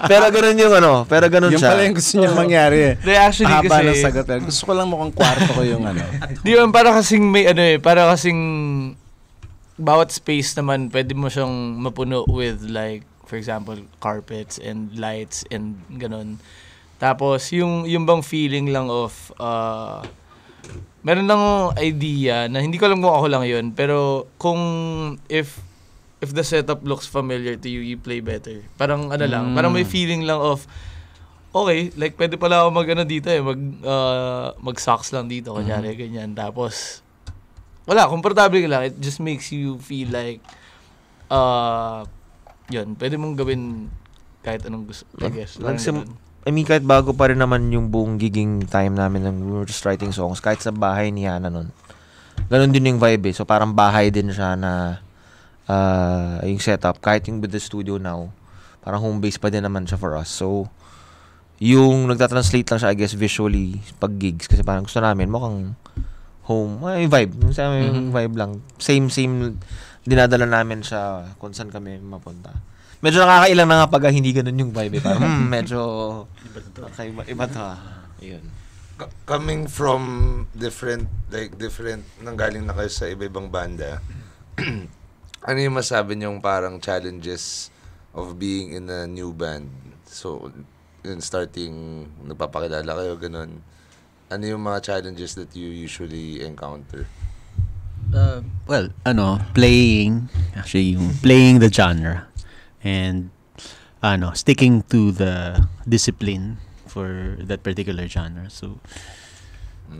Speaker 5: Pero ganun yung pero ganun
Speaker 2: yung
Speaker 5: siya.
Speaker 2: Yung pala yung gusto niya mangyari.
Speaker 6: They actually
Speaker 2: haba
Speaker 6: kasi
Speaker 2: ng sagot. Gusto ko lang mukhang kwarto ko yung
Speaker 6: Di ba, para kasing may para kasing bawat space naman, pwede mo siyang mapuno with like, for example, carpets and lights and ganun. Tapos, yung bang feeling lang of, meron lang idea na hindi ko alam kung ako lang yun, pero kung if the setup looks familiar to you, you play better. Parang lang, parang may feeling lang of, okay, like pwede pala ako dito mag-socks lang dito, kunyari, ganyan. Tapos, wala, komportable ka lang. It just makes you feel like, yun, pwede mong gawin kahit anong gusto, I guess.
Speaker 5: Kahit bago pa rin naman yung buong gigging time namin nang we were just writing songs, kahit sa bahay ni Hana nun. Ganon din yung vibe So parang bahay din siya na yung setup. Kahit yung with the studio now, parang home base pa din naman siya for us. So, yung nagtatranslate lang siya, I guess, visually pag gigs. Kasi parang gusto namin, mukhang home. Vibe. Yung sa amin, vibe lang. Same dinadala namin sa kung saan kami mapunta. Medyo nakakailang na nga pag hindi ganun yung vibe. Parang medyo iba to. Ayun.
Speaker 1: Coming from different, nanggaling na kayo sa iba-ibang banda, ano yung masabi niyong parang challenges of being in a new band? So, in starting, nagpapakilala kayo, ganun. Ano yung mga challenges that you usually encounter?
Speaker 4: Playing the genre. And sticking to the discipline for that particular genre. So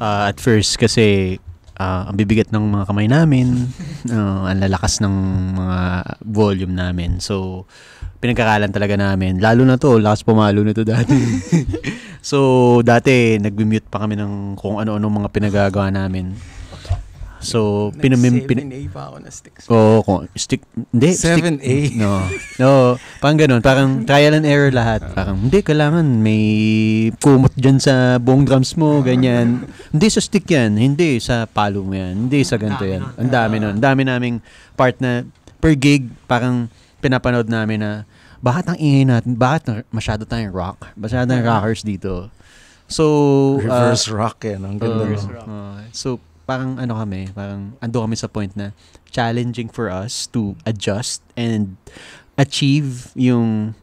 Speaker 4: at first kasi ang bibigat ng mga kamay namin, ang lalakas ng mga volume namin. So pinagkakalan talaga namin. Lalo na to, lakas pumalo nito dati. So dati nagbi-mute pa kami ng kung ano-ano mga pinagagawa namin. So,
Speaker 3: 7A pa ako na sticks.
Speaker 4: Stick. Hindi,
Speaker 2: 7A.
Speaker 4: No, parang ganun. Parang trial and error lahat. Parang, hindi, kailangan may kumot dyan sa buong drums mo, ganyan. Hindi sa stick yan. Hindi sa palo mo yan. Hindi sa ganito yan. Ang dami nun. Ang dami naming part na per gig, parang pinapanood namin na, bakit ang ingay natin? Bakit masyado tayong rock? Masyado tayong rockers dito. So,
Speaker 2: reverse rock ang ganda.
Speaker 4: So, parang parang ando kami sa point na challenging for us to adjust and achieve yung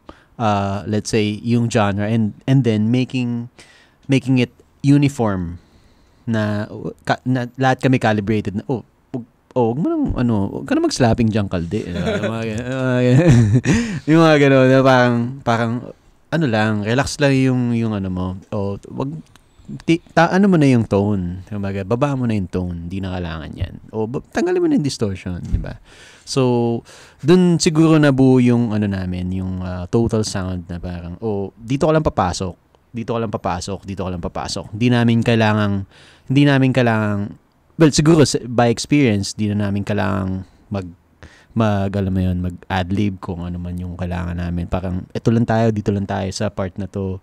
Speaker 4: let's say yung genre and then making it uniform na lahat kami calibrated na wag mo nang wag ka na mag-slapping diyan kalde. Yung mga gano'n na parang lang, relax lang yung mo. Wag mo na yung tone. Baba mo na yung tone. Hindi na kailangan yan. Tanggalin mo na yung distortion. Diba? So, dun siguro nabuo yung namin, yung total sound na parang, dito ka lang papasok. Hindi namin kailangang, well, siguro by experience, di na namin kailangang mag-ad-lib kung ano man yung kailangan namin. Parang, dito lang tayo sa part na to.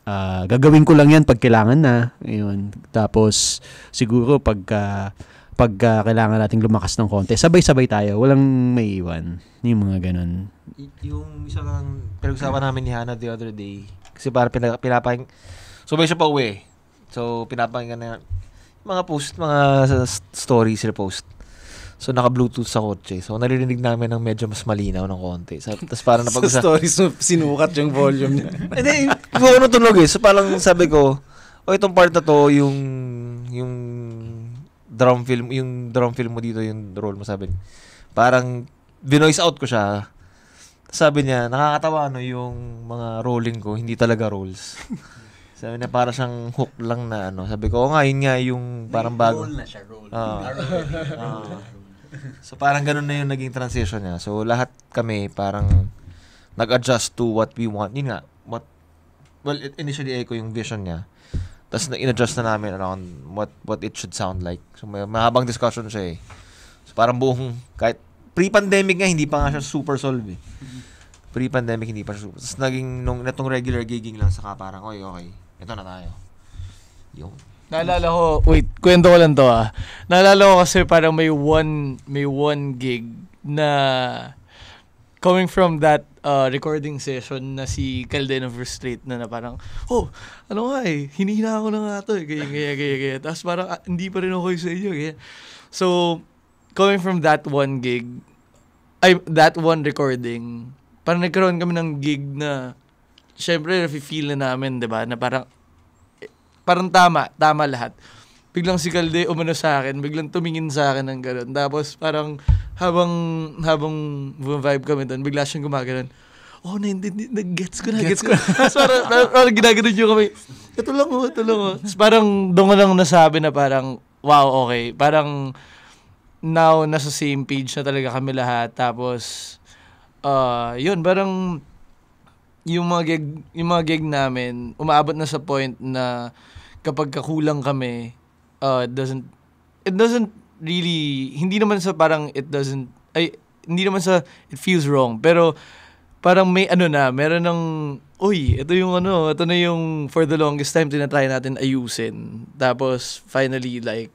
Speaker 4: Gagawin ko lang yan pag kailangan na. Ayun. Tapos, siguro pag kailangan nating lumakas ng konti, sabay-sabay tayo. Walang may iwan. Yung mga ganun.
Speaker 5: Yung isang pinag-usapan namin ni Hana the other day, kasi parang pinapahing, so may siya pa uwi. So, pinapahing na mga stories sila post. So, naka-Bluetooth sa kotse. So, naririnig namin ng medyo mas malinaw ng konti. Tapos parang
Speaker 2: sa stories mo, sinukat yung volume niya.
Speaker 5: Hindi, kung tunog So, parang sabi ko, itong part na to, yung drum film mo dito, yung role mo, sabi niya. Parang, binoise out ko siya. Sabi niya, nakakatawa, yung mga rolling ko, hindi talaga rolls. Sabi niya, parang siyang hook lang na Sabi ko, yun nga, yung parang bago.
Speaker 4: Roll na siya, roll.
Speaker 5: So, parang ganun na yung naging transition niya. So, lahat kami parang nag-adjust to what we want. Yun nga, initially Echo yung vision niya. Tapos in-adjust na namin around what it should sound like. So may mahabang discussion siya eh. So parang buong, kahit pre-pandemic nga, hindi pa nga siya super solve eh. Pre-pandemic, hindi pa siya super. Tapos naging, natong regular gigging lang, saka parang, okay, ito na tayo. Yung.
Speaker 6: Naalala ko, wait, kwento ko lang to Naalala ko kasi parang may one gig na coming from that recording session na si Calden of Frustrate na parang, hinihina ako na nga to kaya. Tapos parang, hindi pa rin okay sa inyo, kaya. So, coming from that one gig, that one recording, parang nagkaroon kami ng gig na, syempre, feel na namin, diba, na parang tama lahat. Biglang si Calde umano sa akin, biglang tumingin sa akin ng gano'n. Tapos parang habang vibe kami doon, bigla siyang gumagano'n. Nag-gets ko na. Tapos parang ginagano'n yung kami. Ito lang. Tapos parang doon ko lang nasabi na parang, wow, okay. Parang now, nasa same page na talaga kami lahat. Tapos, yun, parang yung mga gig namin, umaabot na sa point na kapag kakulang kami, it doesn't really, hindi naman sa parang hindi naman sa it feels wrong, pero parang may meron ng, ito na yung for the longest time tinatry natin ayusin. Tapos finally like,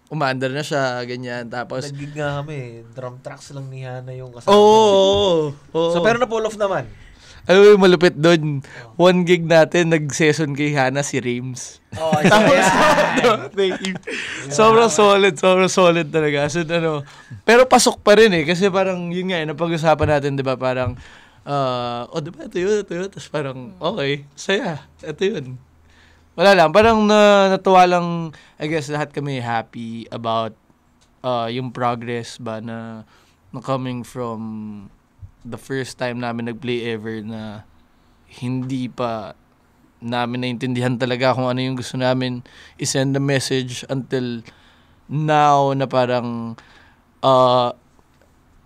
Speaker 6: umaandar na siya, ganyan. Tapos
Speaker 5: nag-gig nga kami, drum tracks lang ni Hana yung kasama.
Speaker 6: Oo.
Speaker 5: So pero na-pull off naman.
Speaker 6: Ano yung malupit doon? One gig natin, nag-session kay Hana si Rames. Tapos, sobrang solid talaga. So, pero pasok pa rin eh, kasi parang, yun nga, napag-usapan natin, di ba, parang, di ba, ito yun. Tapos parang, okay, saya, ito yun. Wala lang, parang natuwa lang, I guess, lahat kami happy about yung progress ba na coming from the first time namin nag-play ever na hindi pa namin naintindihan talaga kung ano yung gusto namin i-send a message until now na parang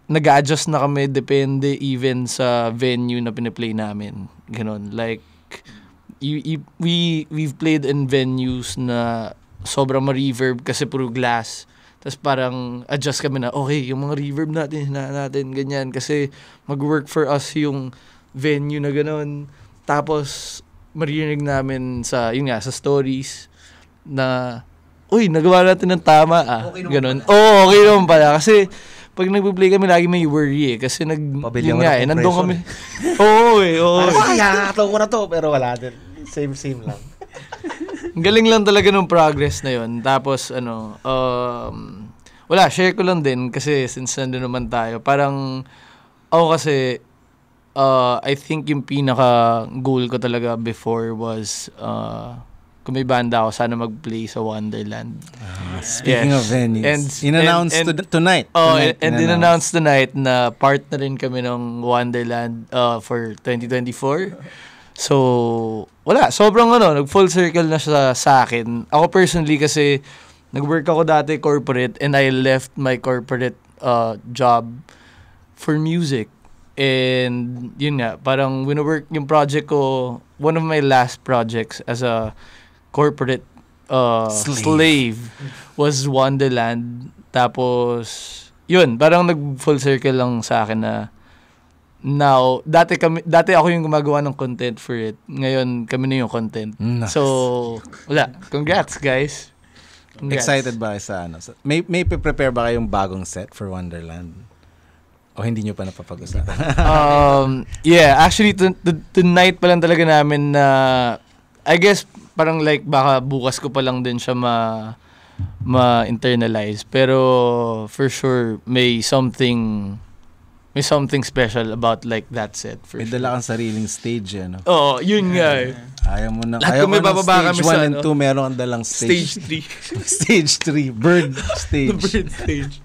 Speaker 6: nag-adjust na kami depende even sa venue na piniplay namin. Ganon. Like, we've played in venues na sobrang ma-reverb kasi puro glass. Tapos parang adjust kami na, okay, yung mga reverb natin, ganyan. Kasi mag-work for us yung venue na gano'n. Tapos maririnig namin sa stories na, nagawa natin ng tama gano'n. Okay naman pala. Kasi pag nagpo-play kami, lagi may worry Kasi nandun kami.
Speaker 5: Kaya ko na to, pero wala din. Same lang.
Speaker 6: Galing lang talaga nung progress na yon. Tapos, wala, share ko lang din kasi since nandun naman tayo. Parang, ako kasi, I think yung pinaka-goal ko talaga before was, kung may banda ako, sana mag-play sa Wonderland.
Speaker 2: Speaking of venues, in-announced tonight.
Speaker 6: In-announced tonight na part na rin kami ng Wonderland for 2024. So, wala. Sobrang nag-full circle na siya sa akin. Ako personally kasi, nag-work ako dati corporate and I left my corporate job for music. And, yun nga, parang wino-work yung project ko, one of my last projects as a corporate slave was Wonderland. Tapos, yun, parang nag-full circle lang sa akin na now, dati ako yung gumagawa ng content for it. Ngayon, kami na yung content.
Speaker 2: Nice.
Speaker 6: So, wala. Congrats, guys. Congrats.
Speaker 2: Excited ba kayo sa May prepare ba kayong bagong set for Wonderland? O hindi nyo pa napapag-usapan?
Speaker 6: Yeah, actually, tonight pa lang talaga namin na, I guess, parang like, baka bukas ko pa lang din siya ma-internalize. Pero, for sure, may something special about like that set.
Speaker 2: May dala kang sariling stage, no?
Speaker 6: Oo, yun nga.
Speaker 2: Ayaw mo na.
Speaker 6: Lahat kung may bababa kami sa,
Speaker 2: stage 1 and 2, meron kang dalang stage.
Speaker 6: Stage 3.
Speaker 2: Stage 3, bird stage.
Speaker 6: The bird stage.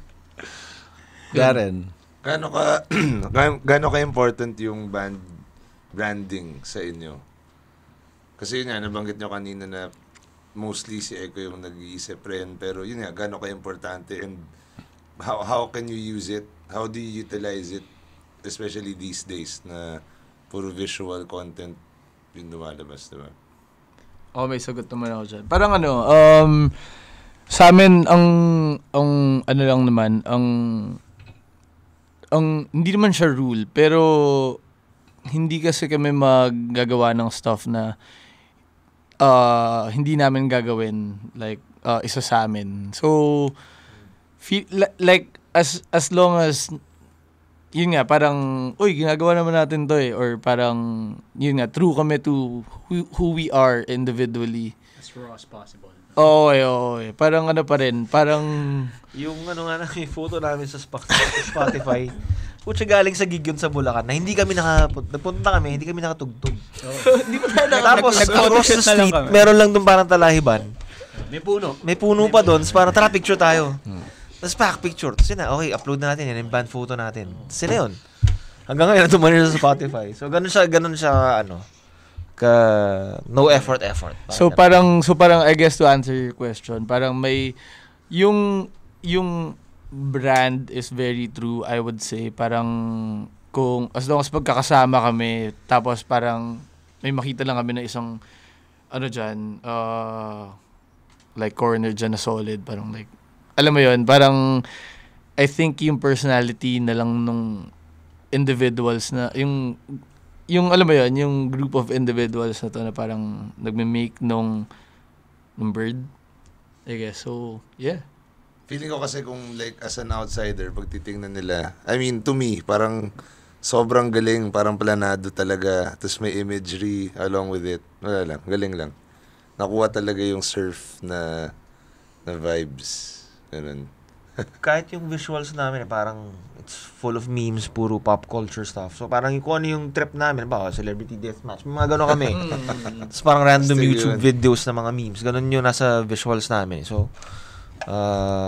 Speaker 2: Garen.
Speaker 1: Gaano ka-important yung branding sa inyo? Kasi yun nga, nabanggit nyo kanina na mostly si Echo yung nag-iisip rin, pero yun nga, gaano ka-importante and how can you use it? How do you utilize it, especially these days na puro visual content yung lumalabas, diba?
Speaker 6: May sagot naman ako dyan. Parang sa amin, ang ano lang naman, hindi naman siya rule, pero hindi kasi kami maggagawa ng stuff na hindi namin gagawin, like, isa sa amin. So, like, as long as, yun nga, parang, ginagawa naman natin to or parang, yun nga, true kami to who we are individually.
Speaker 7: As raw as possible.
Speaker 6: Okay. Parang ano pa rin, parang...
Speaker 5: Yung yung photo namin sa Spotify, putya galing sa gig yun sa Bulacan na hindi kami nagpunta kami, hindi kami nakatugtog.
Speaker 6: Hindi pa tayo
Speaker 5: Tapos, across the street, meron lang doon parang talahiban. May puno pa doon, so parang tara picture tayo. Tapos picture. Tapos yun na, okay, upload na natin yan, yung band photo natin. Sila yun. Hanggang ngayon, tumanin sa Spotify. So, ganun siya, no effort.
Speaker 6: So parang I guess to answer your question, parang may yung brand is very true, I would say. Parang kung as long as pagkakasama kami, tapos parang may makita lang kami na isang diyan, like corner dyan na solid, parang like alam mo yun, parang I think yung personality na lang nung individuals na yung alam mo yun, yung group of individuals na to na parang nagme-make nung bird, I guess. So, yeah.
Speaker 1: Feeling ko kasi kung like as an outsider, pag titingnan nila, I mean, to me, parang sobrang galing, parang planado talaga. Tapos may imagery along with it. Wala lang, galing lang. Nakuha talaga yung surf na vibes. Ganun.
Speaker 5: Kahit yung visuals namin, parang it's full of memes, puro pop culture stuff. So parang kung ano yung trip namin, celebrity deathmatch, mga gano'n kami. Tapos parang random
Speaker 1: Still
Speaker 5: YouTube
Speaker 1: yun.
Speaker 5: videos na mga memes. Gano'n yung nasa visuals namin. So,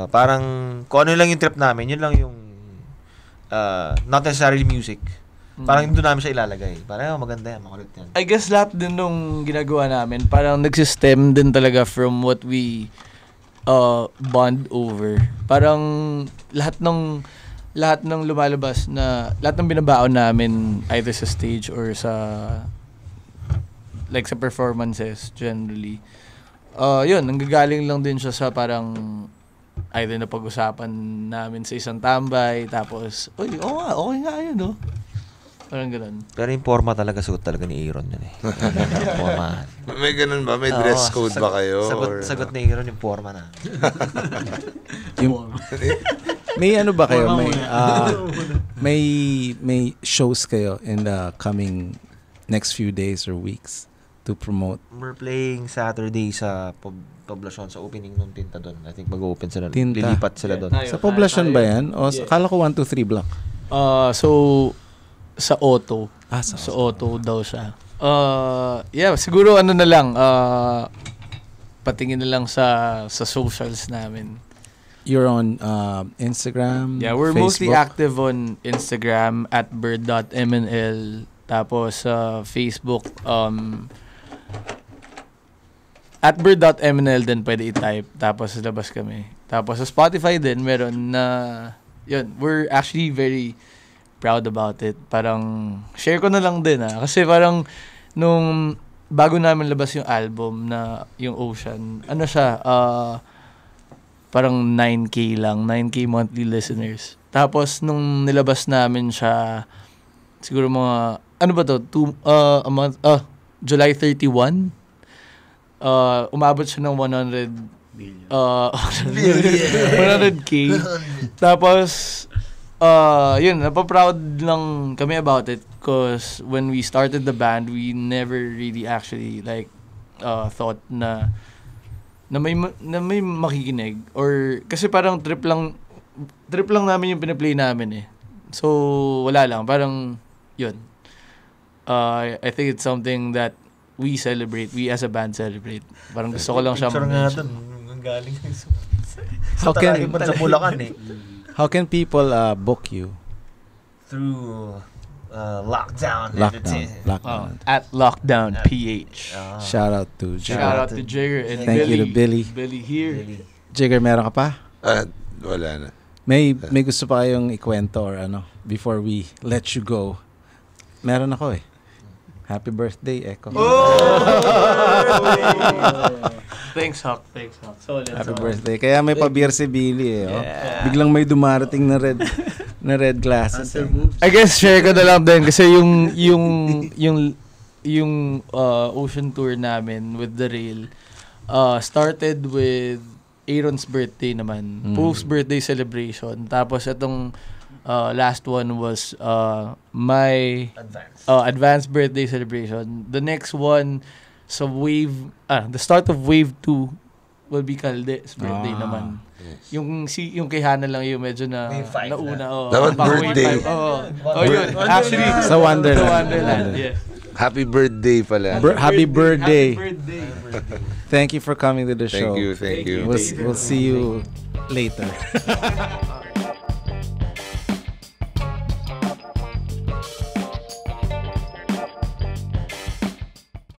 Speaker 5: parang kung ano lang yung trip namin, yun lang yung not necessarily music. Parang doon namin siya ilalagay. Parang maganda yan, makulit yan.
Speaker 6: I guess lahat din nung ginagawa namin, parang nagsistem din talaga from what we bond over. Parang lahat ng lumalabas na lahat ng binabaon namin either sa stage or sa like sa performances generally. Yun, nanggagaling lang din siya sa parang either na pag-usapan namin sa isang tambay tapos okay nga yun, no? Parang ganun.
Speaker 5: Pero yung forma talaga, suot talaga ni Aaron yun eh. Forma.
Speaker 1: May ganun ba? May dress code ba kayo?
Speaker 5: Sagot ni Aaron yung forma na.
Speaker 2: May ano ba kayo? May shows kayo in the coming next few days or weeks to promote?
Speaker 5: We're playing Saturday sa Poblacion, sa opening ng Tinta doon. I think mag-open sila.
Speaker 2: Tinta.
Speaker 5: Lilipat sila doon.
Speaker 2: Sa Poblacion ba yan? O akala ko 1, 2, 3 block?
Speaker 6: So sa Otto.
Speaker 2: Sa
Speaker 6: Otto daw siya. Yeah, siguro ano na lang, patingin na lang sa socials namin.
Speaker 2: You're on Instagram,
Speaker 6: Yeah, we're
Speaker 2: Facebook?
Speaker 6: mostly active on Instagram at bird.mnl. Tapos Facebook, at bird.mnl din pwede i-type. Tapos labas kami. Tapos sa Spotify din, meron na, yun, we're actually very proud about it. Parang, share ko na lang din kasi parang, nung bago namin labas yung album na yung Ocean, ano siya, parang 9K lang, 9K monthly listeners. Tapos, nung nilabas namin siya, siguro mga, ano ba to, a month, July 31, umabot siya ng 100K. Tapos, yun, napaproud lang kami about it because when we started the band, we never really actually like thought na may makikinig or kasi parang trip lang namin yung pina-play namin eh. So wala lang, parang yun. I think it's something that we celebrate, we as a band celebrate. Parang gusto ko lang siya
Speaker 5: ma-mention. Ang galing
Speaker 2: How can
Speaker 5: sa Bulacan eh.
Speaker 2: How can people book you?
Speaker 5: Through Lockdown.
Speaker 6: at Lockdown PH.
Speaker 2: Shout out to Jigger.
Speaker 6: Shout out to Jigger and
Speaker 2: Thank you to Billy.
Speaker 6: Billy here.
Speaker 2: Jigger, meron ka pa?
Speaker 1: Wala na.
Speaker 2: May gusto pa kayong ikwento or ano before we let you go? Meron ako eh. Happy birthday, Echo.
Speaker 6: Thanks, Hawk. Solid.
Speaker 2: Happy birthday. Kaya may pa-beer si Billy oh. Biglang may dumarating na red glasses.
Speaker 6: I guess share ko na lang din kasi yung ocean tour namin with the rail started with Aaron's birthday naman. Poof's birthday celebration. Tapos itong last one was my advanced birthday celebration. The next one sa the start of wave 2 will be Calde's birthday naman. Yung kay Hana lang yung medyo nauna.
Speaker 1: Dapat birthday.
Speaker 6: Yun. Actually,
Speaker 2: Sa Wonderland.
Speaker 6: Wonderland. Yeah.
Speaker 1: Happy birthday pala.
Speaker 2: Happy birthday. Thank you for coming to the show.
Speaker 1: Thank you.
Speaker 2: We'll see you later.